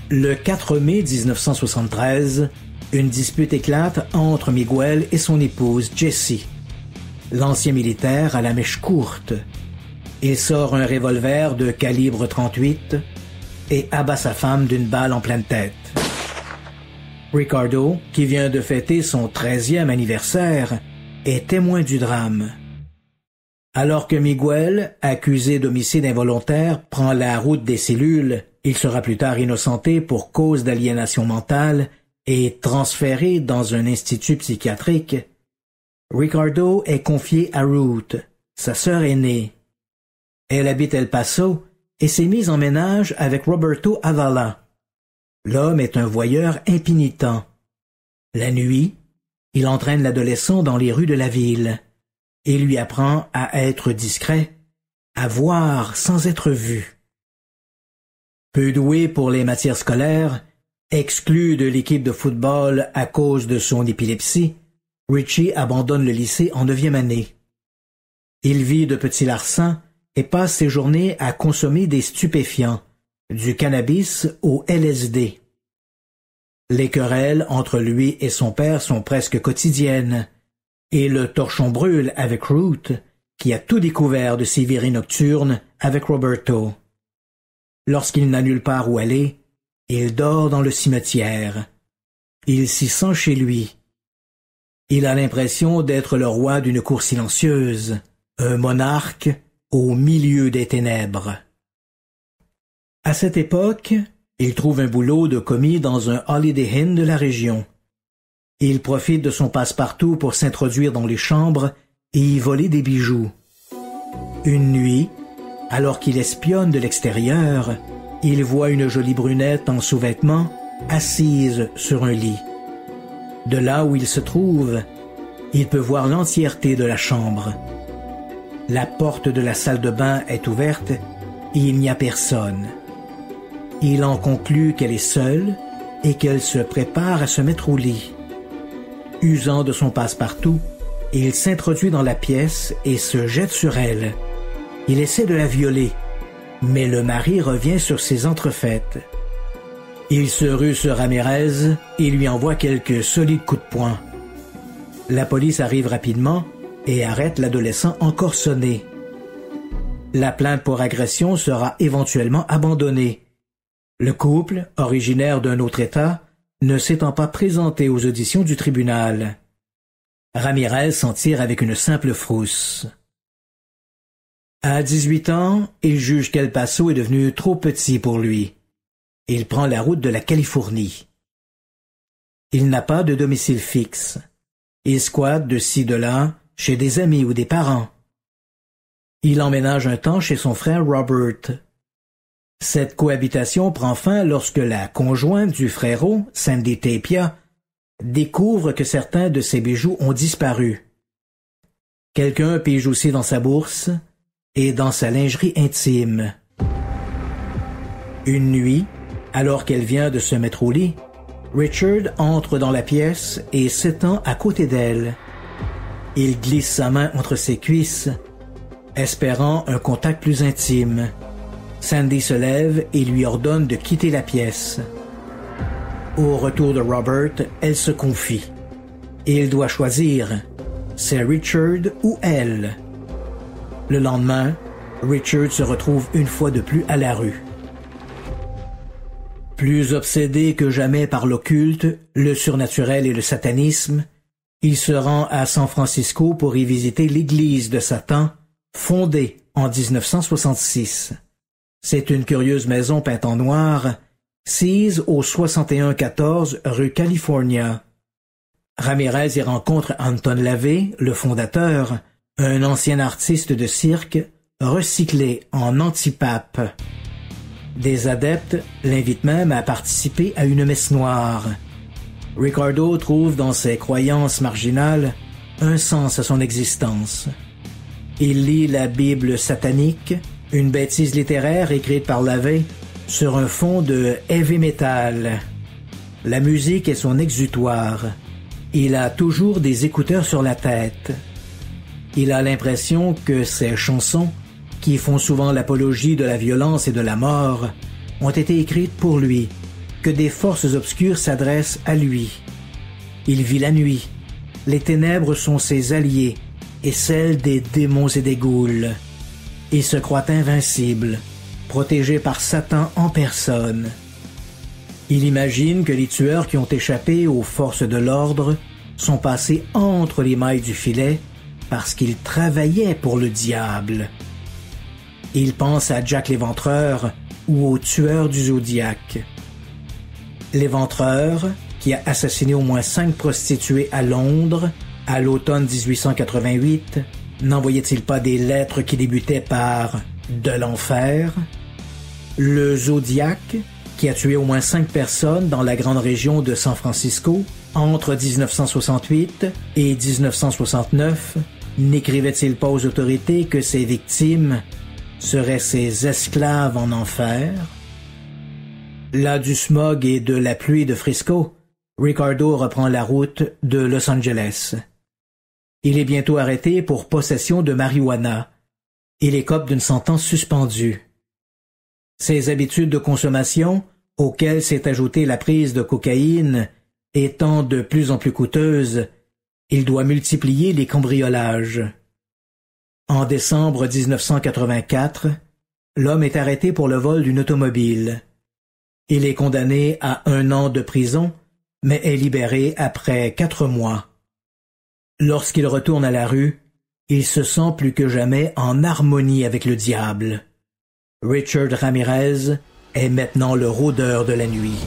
Le 4 mai 1973, une dispute éclate entre Miguel et son épouse Jessie. L'ancien militaire a la mèche courte. Il sort un revolver de calibre 38 et abat sa femme d'une balle en pleine tête. Ricardo, qui vient de fêter son 13e anniversaire, est témoin du drame. Alors que Miguel, accusé d'homicide involontaire, prend la route des cellules, il sera plus tard innocenté pour cause d'aliénation mentale et transféré dans un institut psychiatrique. Ricardo est confié à Ruth, sa sœur aînée. Elle habite El Paso et s'est mise en ménage avec Roberto Avala. L'homme est un voyeur impénitent. La nuit, il entraîne l'adolescent dans les rues de la ville et lui apprend à être discret, à voir sans être vu. Peu doué pour les matières scolaires, exclu de l'équipe de football à cause de son épilepsie, Richie abandonne le lycée en 9e année. Il vit de petits larcins et passe ses journées à consommer des stupéfiants, du cannabis au LSD. Les querelles entre lui et son père sont presque quotidiennes, et le torchon brûle avec Ruth, qui a tout découvert de ses virées nocturnes avec Roberto. Lorsqu'il n'a nulle part où aller, il dort dans le cimetière. Il s'y sent chez lui. Il a l'impression d'être le roi d'une cour silencieuse, un monarque au milieu des ténèbres. À cette époque, il trouve un boulot de commis dans un Holiday Inn de la région. Il profite de son passe-partout pour s'introduire dans les chambres et y voler des bijoux. Une nuit, alors qu'il espionne de l'extérieur, il voit une jolie brunette en sous-vêtements assise sur un lit. De là où il se trouve, il peut voir l'entièreté de la chambre. La porte de la salle de bain est ouverte et il n'y a personne. Il en conclut qu'elle est seule et qu'elle se prépare à se mettre au lit. Usant de son passe-partout, il s'introduit dans la pièce et se jette sur elle. Il essaie de la violer, mais le mari revient sur ses entrefaites. Il se rue sur Ramirez et lui envoie quelques solides coups de poing. La police arrive rapidement et arrête l'adolescent encore sonné. La plainte pour agression sera éventuellement abandonnée. Le couple, originaire d'un autre État, ne s'étant pas présenté aux auditions du tribunal. Ramirez s'en tire avec une simple frousse. À 18 ans, il juge qu'El Paso est devenu trop petit pour lui. Il prend la route de la Californie. Il n'a pas de domicile fixe. Il squatte de ci de là, chez des amis ou des parents. Il emménage un temps chez son frère Robert. Cette cohabitation prend fin lorsque la conjointe du frérot, Sandy Tapia, découvre que certains de ses bijoux ont disparu. Quelqu'un pige aussi dans sa bourse et dans sa lingerie intime. Une nuit, alors qu'elle vient de se mettre au lit, Richard entre dans la pièce et s'étend à côté d'elle. Il glisse sa main entre ses cuisses, espérant un contact plus intime. Sandy se lève et lui ordonne de quitter la pièce. Au retour de Robert, elle se confie. Il doit choisir. C'est Richard ou elle. Le lendemain, Richard se retrouve une fois de plus à la rue. Plus obsédé que jamais par l'occulte, le surnaturel et le satanisme, il se rend à San Francisco pour y visiter l'église de Satan, fondée en 1966. C'est une curieuse maison peinte en noir, sise au 6114 rue California. Ramirez y rencontre Anton LaVey, le fondateur, un ancien artiste de cirque, recyclé en antipape. Des adeptes l'invitent même à participer à une messe noire. Ricardo trouve dans ses croyances marginales un sens à son existence. Il lit la Bible satanique, une bêtise littéraire écrite par LaVey sur un fond de heavy metal. La musique est son exutoire. Il a toujours des écouteurs sur la tête. Il a l'impression que ces chansons, qui font souvent l'apologie de la violence et de la mort, ont été écrites pour lui, que des forces obscures s'adressent à lui. Il vit la nuit. Les ténèbres sont ses alliés et celles des démons et des ghouls. Il se croit invincible, protégé par Satan en personne. Il imagine que les tueurs qui ont échappé aux forces de l'ordre sont passés entre les mailles du filet parce qu'ils travaillaient pour le diable. Il pense à Jack l'Éventreur ou au tueur du Zodiaque. L'Éventreur, qui a assassiné au moins 5 prostituées à Londres à l'automne 1888, n'envoyait-il pas des lettres qui débutaient par « de l'enfer » ? Le Zodiaque, qui a tué au moins 5 personnes dans la grande région de San Francisco entre 1968 et 1969, n'écrivait-il pas aux autorités que ses victimes seraient ses esclaves en enfer? Là du smog et de la pluie de Frisco, Ricardo reprend la route de Los Angeles. Il est bientôt arrêté pour possession de marijuana. Il écope d'une sentence suspendue. Ses habitudes de consommation, auxquelles s'est ajoutée la prise de cocaïne, étant de plus en plus coûteuses, il doit multiplier les cambriolages. En décembre 1984, l'homme est arrêté pour le vol d'une automobile. Il est condamné à 1 an de prison, mais est libéré après 4 mois. Lorsqu'il retourne à la rue, il se sent plus que jamais en harmonie avec le diable. Richard Ramirez est maintenant le rôdeur de la nuit.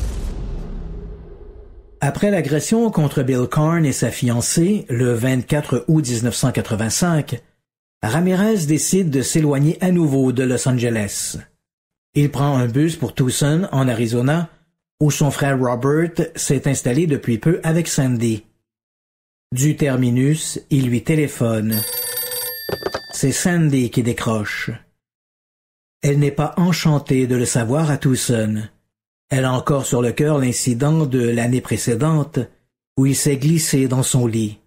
Après l'agression contre Bill Karn et sa fiancée, le 24 août 1985, Ramirez décide de s'éloigner à nouveau de Los Angeles. Il prend un bus pour Tucson, en Arizona, où son frère Robert s'est installé depuis peu avec Sandy. Du terminus, il lui téléphone. C'est Sandy qui décroche. Elle n'est pas enchantée de le savoir à Tucson. Elle a encore sur le cœur l'incident de l'année précédente où il s'est glissé dans son lit.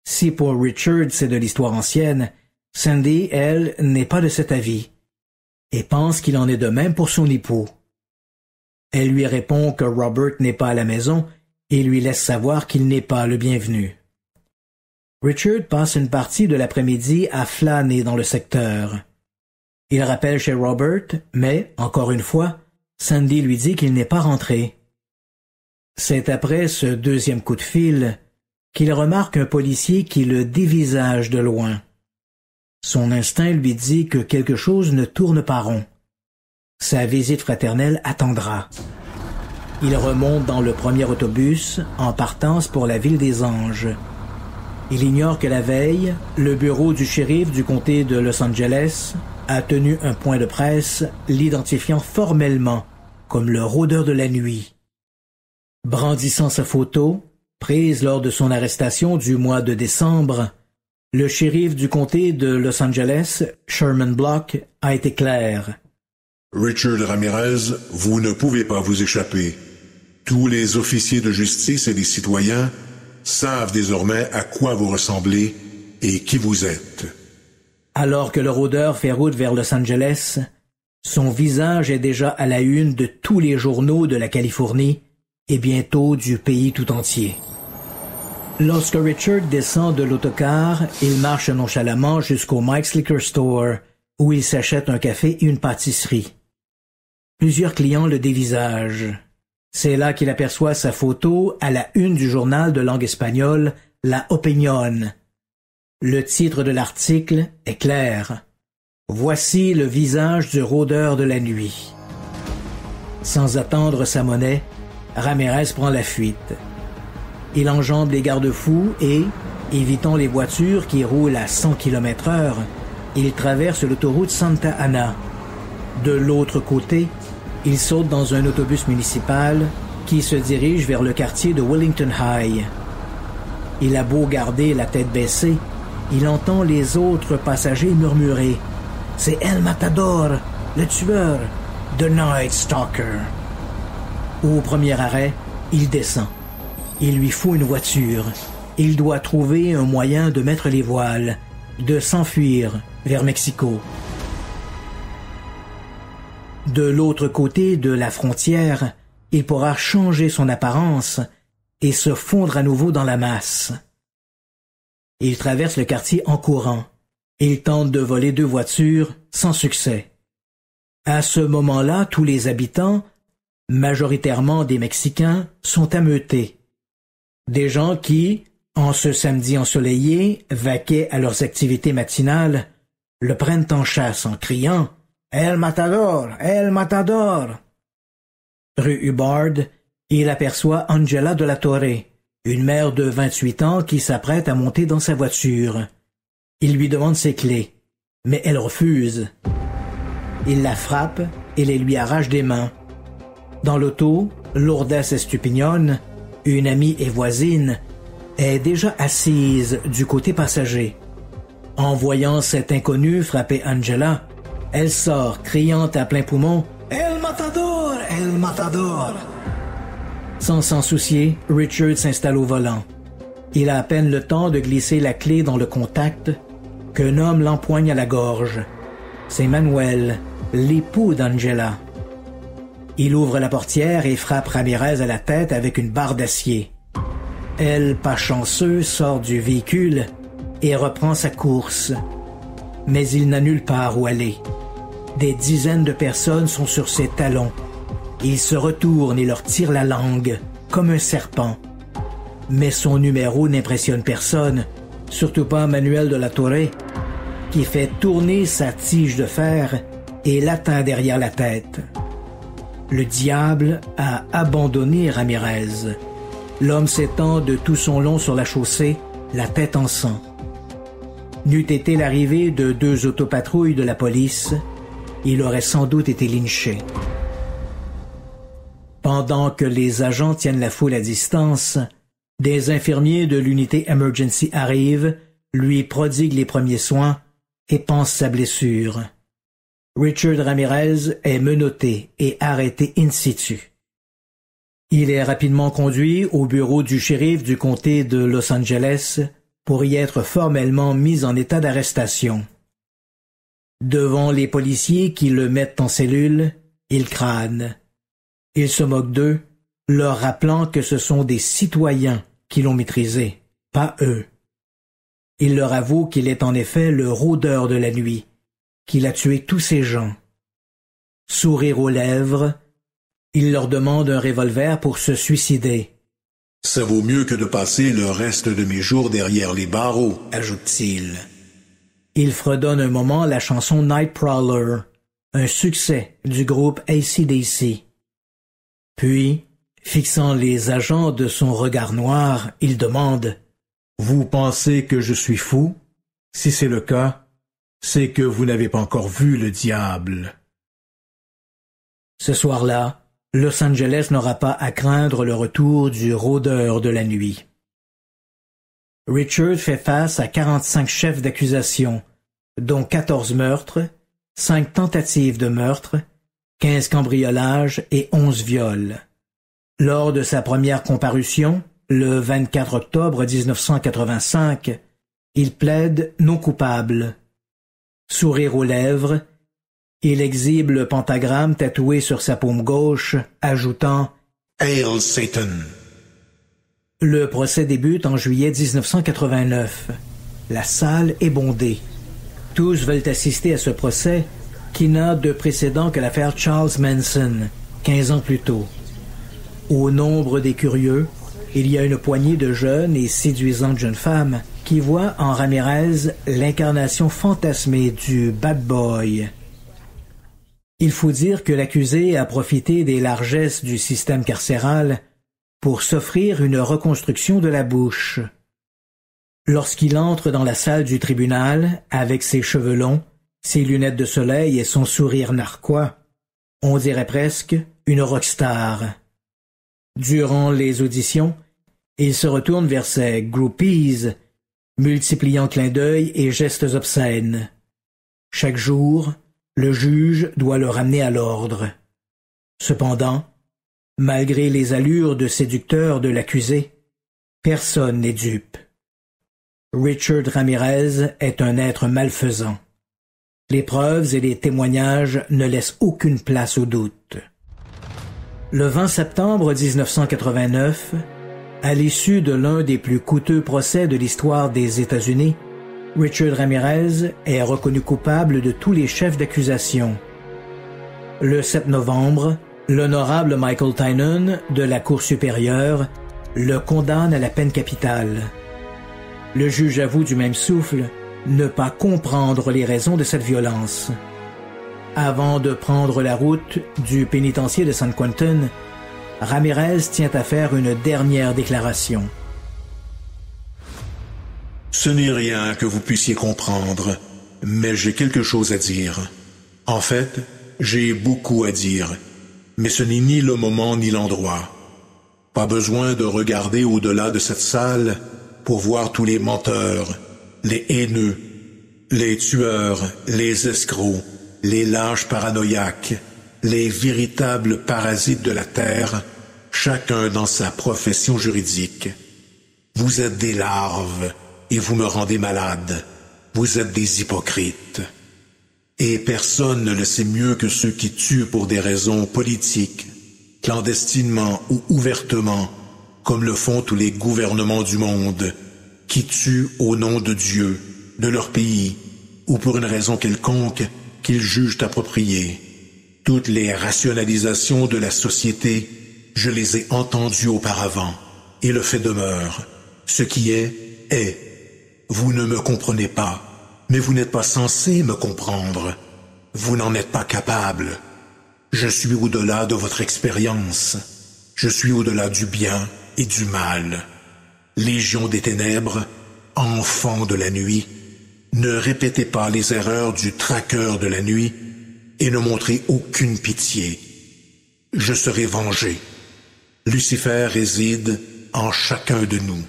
Si pour Richard c'est de l'histoire ancienne, Sandy, elle, n'est pas de cet avis et pense qu'il en est de même pour son époux. Elle lui répond que Robert n'est pas à la maison et lui laisse savoir qu'il n'est pas le bienvenu. Richard passe une partie de l'après-midi à flâner dans le secteur. Il rappelle chez Robert, mais, encore une fois, Sandy lui dit qu'il n'est pas rentré. C'est après ce deuxième coup de fil qu'il remarque un policier qui le dévisage de loin. Son instinct lui dit que quelque chose ne tourne pas rond. Sa visite fraternelle attendra. Il remonte dans le premier autobus en partance pour la ville des Anges. Il ignore que la veille, le bureau du shérif du comté de Los Angeles a tenu un point de presse l'identifiant formellement comme le rôdeur de la nuit. Brandissant sa photo, prise lors de son arrestation du mois de décembre, le shérif du comté de Los Angeles, Sherman Block, a été clair. Richard Ramirez, vous ne pouvez pas vous échapper. Tous les officiers de justice et les citoyens savent désormais à quoi vous ressemblez et qui vous êtes. Alors que le rôdeur fait route vers Los Angeles, son visage est déjà à la une de tous les journaux de la Californie et bientôt du pays tout entier. Lorsque Richard descend de l'autocar, il marche nonchalamment jusqu'au Mike's Liquor Store, où il s'achète un café et une pâtisserie. Plusieurs clients le dévisagent. C'est là qu'il aperçoit sa photo à la une du journal de langue espagnole, La Opinión. Le titre de l'article est clair. Voici le visage du rôdeur de la nuit. Sans attendre sa monnaie, Ramirez prend la fuite. Il enjambe les garde-fous et, évitant les voitures qui roulent à 100 km/h, il traverse l'autoroute Santa Ana. De l'autre côté, il saute dans un autobus municipal qui se dirige vers le quartier de Wellington High. Il a beau garder la tête baissée, il entend les autres passagers murmurer « C'est El Matador, le tueur, The Night Stalker ». Au premier arrêt, il descend. Il lui faut une voiture. Il doit trouver un moyen de mettre les voiles, de s'enfuir vers Mexico. De l'autre côté de la frontière, il pourra changer son apparence et se fondre à nouveau dans la masse. Il traverse le quartier en courant. Il tente de voler 2 voitures sans succès. À ce moment-là, tous les habitants, majoritairement des Mexicains, sont ameutés. Des gens qui, en ce samedi ensoleillé, vaquaient à leurs activités matinales, le prennent en chasse en criant « El Matador! El Matador! » Rue Hubbard, il aperçoit Angela de la Torre, une mère de 28 ans qui s'apprête à monter dans sa voiture. Il lui demande ses clés, mais elle refuse. Il la frappe et les lui arrache des mains. Dans l'auto, Lourdes Estupiñán, une amie et voisine, est déjà assise du côté passager. En voyant cet inconnu frapper Angela, elle sort, criant à plein poumon « El Matador! El Matador! » Sans s'en soucier, Richard s'installe au volant. Il a à peine le temps de glisser la clé dans le contact qu'un homme l'empoigne à la gorge. C'est Manuel, l'époux d'Angela. Il ouvre la portière et frappe Ramirez à la tête avec une barre d'acier. Elle, pas chanceux, sort du véhicule et reprend sa course. Mais il n'a nulle part où aller. Des dizaines de personnes sont sur ses talons. Il se retourne et leur tire la langue, comme un serpent. Mais son numéro n'impressionne personne, surtout pas Manuel de la Torre, qui fait tourner sa tige de fer et l'atteint derrière la tête. Le diable a abandonné Ramirez. L'homme s'étend de tout son long sur la chaussée, la tête en sang. N'eût été l'arrivée de 2 autopatrouilles de la police, il aurait sans doute été lynché. Pendant que les agents tiennent la foule à distance, des infirmiers de l'unité Emergency arrivent, lui prodiguent les premiers soins et pansent sa blessure. Richard Ramirez est menotté et arrêté in situ. Il est rapidement conduit au bureau du shérif du comté de Los Angeles pour y être formellement mis en état d'arrestation. Devant les policiers qui le mettent en cellule, il crâne. Il se moque d'eux, leur rappelant que ce sont des citoyens qui l'ont maîtrisé, pas eux. Il leur avoue qu'il est en effet le rôdeur de la nuit, qu'il a tué tous ces gens. Sourire aux lèvres, il leur demande un revolver pour se suicider. « Ça vaut mieux que de passer le reste de mes jours derrière les barreaux », ajoute-t-il. Il fredonne un moment la chanson Nightcrawler, un succès du groupe AC/DC. Puis, fixant les agents de son regard noir, il demande « Vous pensez que je suis fou? Si c'est le cas, c'est que vous n'avez pas encore vu le diable. » Ce soir-là, Los Angeles n'aura pas à craindre le retour du rôdeur de la nuit. Richard fait face à 45 chefs d'accusation, dont 14 meurtres, 5 tentatives de meurtre, 15 cambriolages et 11 viols. Lors de sa première comparution, le 24 octobre 1985, il plaide non coupable. Sourire aux lèvres, il exhibe le pentagramme tatoué sur sa paume gauche, ajoutant « Hail Satan ». Le procès débute en juillet 1989. La salle est bondée. Tous veulent assister à ce procès qui n'a de précédent que l'affaire Charles Manson, 15 ans plus tôt. Au nombre des curieux, il y a une poignée de jeunes et séduisantes jeunes femmes qui voient en Ramirez l'incarnation fantasmée du bad boy. Il faut dire que l'accusé a profité des largesses du système carcéral pour s'offrir une reconstruction de la bouche. Lorsqu'il entre dans la salle du tribunal, avec ses cheveux longs, ses lunettes de soleil et son sourire narquois, on dirait presque une rockstar. Durant les auditions, il se retourne vers ses groupies, multipliant clins d'œil et gestes obscènes. Chaque jour, le juge doit le ramener à l'ordre. Cependant, malgré les allures de séducteur de l'accusé, personne n'est dupe. Richard Ramirez est un être malfaisant. Les preuves et les témoignages ne laissent aucune place au doute. Le 20 septembre 1989, à l'issue de l'un des plus coûteux procès de l'histoire des États-Unis, Richard Ramirez est reconnu coupable de tous les chefs d'accusation. Le 7 novembre, l'honorable Michael Tynan de la Cour supérieure le condamne à la peine capitale. Le juge avoue du même souffle ne pas comprendre les raisons de cette violence. Avant de prendre la route du pénitencier de San Quentin, Ramirez tient à faire une dernière déclaration. Ce n'est rien que vous puissiez comprendre, mais j'ai quelque chose à dire. En fait, j'ai beaucoup à dire, mais ce n'est ni le moment ni l'endroit. Pas besoin de regarder au-delà de cette salle pour voir tous les menteurs, les haineux, les tueurs, les escrocs, les lâches paranoïaques, les véritables parasites de la terre, chacun dans sa profession juridique. Vous êtes des larves et vous me rendez malade. Vous êtes des hypocrites. Et personne ne le sait mieux que ceux qui tuent pour des raisons politiques, clandestinement ou ouvertement, comme le font tous les gouvernements du monde, qui tuent au nom de Dieu, de leur pays, ou pour une raison quelconque qu'ils jugent appropriée. Toutes les rationalisations de la société, je les ai entendues auparavant, et le fait demeure. Ce qui est, est. Vous ne me comprenez pas, mais vous n'êtes pas censé me comprendre. Vous n'en êtes pas capable. Je suis au-delà de votre expérience. Je suis au-delà du bien et du mal. Légion des ténèbres, enfants de la nuit, ne répétez pas les erreurs du traqueur de la nuit et ne montrez aucune pitié. Je serai vengé. Lucifer réside en chacun de nous.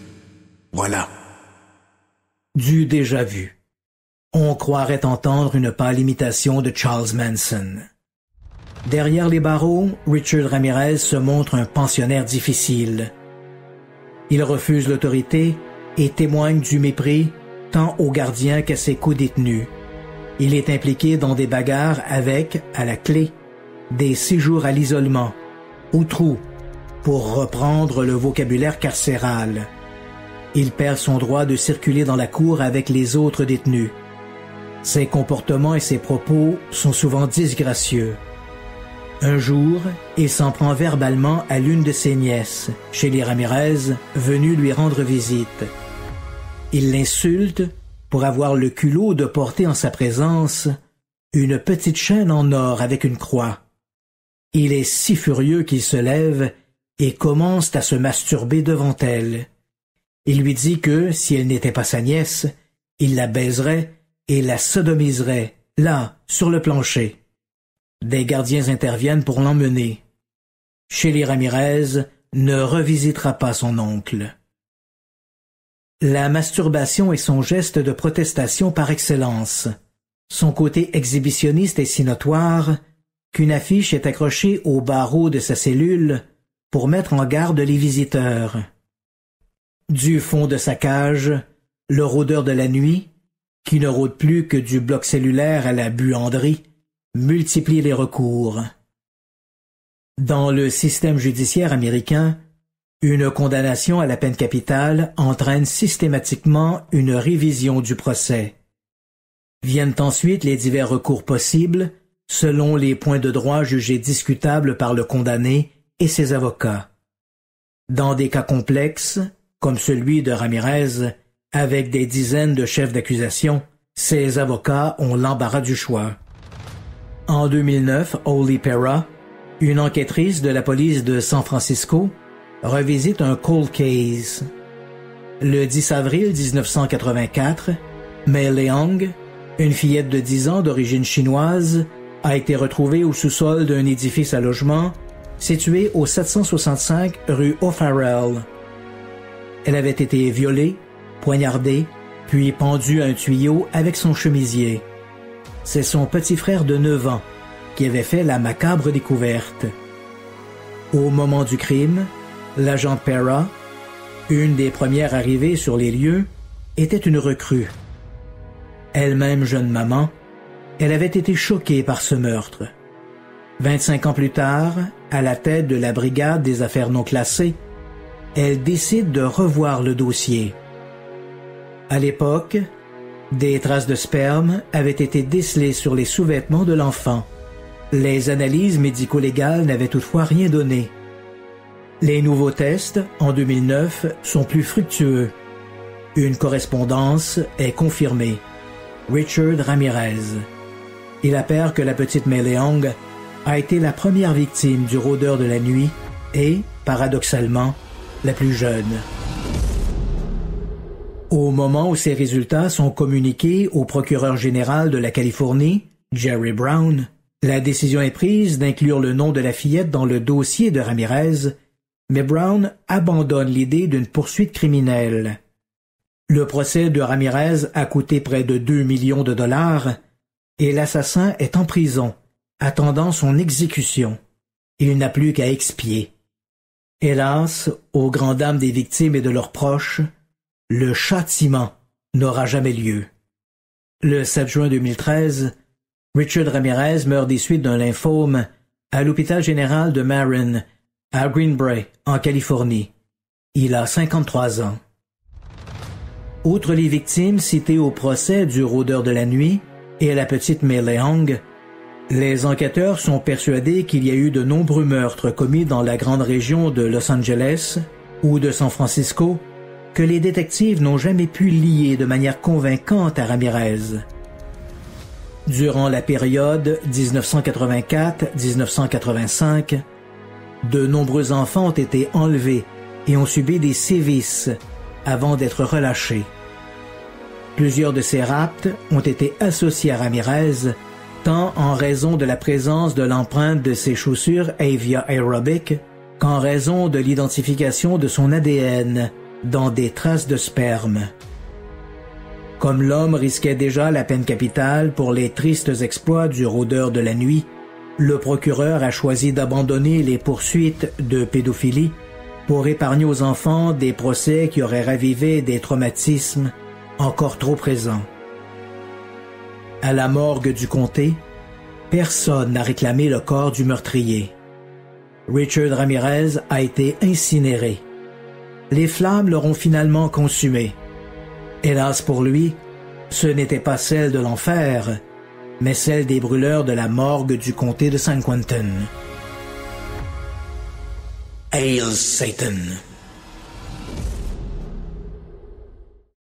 Voilà. Du déjà vu. On croirait entendre une pâle imitation de Charles Manson. Derrière les barreaux, Richard Ramirez se montre un pensionnaire difficile. Il refuse l'autorité et témoigne du mépris tant aux gardiens qu'à ses co-détenus. Il est impliqué dans des bagarres avec, à la clé, des séjours à l'isolement, au trou, pour reprendre le vocabulaire carcéral. Il perd son droit de circuler dans la cour avec les autres détenus. Ses comportements et ses propos sont souvent disgracieux. Un jour, il s'en prend verbalement à l'une de ses nièces, Shelly Ramirez, venue lui rendre visite. Il l'insulte pour avoir le culot de porter en sa présence une petite chaîne en or avec une croix. Il est si furieux qu'il se lève et commence à se masturber devant elle. Il lui dit que, si elle n'était pas sa nièce, il la baiserait et la sodomiserait, là, sur le plancher. Des gardiens interviennent pour l'emmener. Shelly Ramirez ne revisitera pas son oncle. La masturbation est son geste de protestation par excellence. Son côté exhibitionniste est si notoire qu'une affiche est accrochée au barreau de sa cellule pour mettre en garde les visiteurs. Du fond de sa cage, le rôdeur de la nuit, qui ne rôde plus que du bloc cellulaire à la buanderie, multiplie les recours. Dans le système judiciaire américain, une condamnation à la peine capitale entraîne systématiquement une révision du procès. Viennent ensuite les divers recours possibles, selon les points de droit jugés discutables par le condamné et ses avocats. Dans des cas complexes, comme celui de Ramirez, avec des dizaines de chefs d'accusation, ses avocats ont l'embarras du choix. En 2009, Holly Pera, une enquêtrice de la police de San Francisco, revisite un cold case. Le 10 avril 1984, Mei Leong, une fillette de 10 ans d'origine chinoise, a été retrouvée au sous-sol d'un édifice à logement situé au 765 rue O'Farrell. Elle avait été violée, poignardée, puis pendue à un tuyau avec son chemisier. C'est son petit frère de 9 ans qui avait fait la macabre découverte. Au moment du crime, l'agent Pera, une des premières arrivées sur les lieux, était une recrue. Elle-même jeune maman, elle avait été choquée par ce meurtre. 25 ans plus tard, à la tête de la brigade des affaires non classées, elle décide de revoir le dossier. À l'époque, des traces de sperme avaient été décelées sur les sous-vêtements de l'enfant. Les analyses médico-légales n'avaient toutefois rien donné. Les nouveaux tests, en 2009, sont plus fructueux. Une correspondance est confirmée. Richard Ramirez. Il appert que la petite Mei Leong a été la première victime du rôdeur de la nuit et, paradoxalement, la plus jeune. Au moment où ces résultats sont communiqués au procureur général de la Californie, Jerry Brown, la décision est prise d'inclure le nom de la fillette dans le dossier de Ramirez, mais Brown abandonne l'idée d'une poursuite criminelle. Le procès de Ramirez a coûté près de 2 millions de dollars et l'assassin est en prison, attendant son exécution. Il n'a plus qu'à expier. Hélas, aux grandes dames des victimes et de leurs proches, le châtiment n'aura jamais lieu. Le 7 juin 2013, Richard Ramirez meurt des suites d'un lymphome à l'hôpital général de Marin, à Green Bay, en Californie. Il a 53 ans. Outre les victimes citées au procès du rôdeur de la nuit et la petite Mei Leong, les enquêteurs sont persuadés qu'il y a eu de nombreux meurtres commis dans la grande région de Los Angeles ou de San Francisco que les détectives n'ont jamais pu lier de manière convaincante à Ramirez. Durant la période 1984-1985, de nombreux enfants ont été enlevés et ont subi des sévices avant d'être relâchés. Plusieurs de ces rapts ont été associés à Ramirez, tant en raison de la présence de l'empreinte de ses chaussures Avia Aerobic qu'en raison de l'identification de son ADN dans des traces de sperme. Comme l'homme risquait déjà la peine capitale pour les tristes exploits du rôdeur de la nuit, le procureur a choisi d'abandonner les poursuites de pédophilie pour épargner aux enfants des procès qui auraient ravivé des traumatismes encore trop présents. À la morgue du comté, personne n'a réclamé le corps du meurtrier. Richard Ramirez a été incinéré. Les flammes l'auront finalement consumé. Hélas pour lui, ce n'était pas celle de l'enfer, mais celle des brûleurs de la morgue du comté de San Quentin. Hail Satan!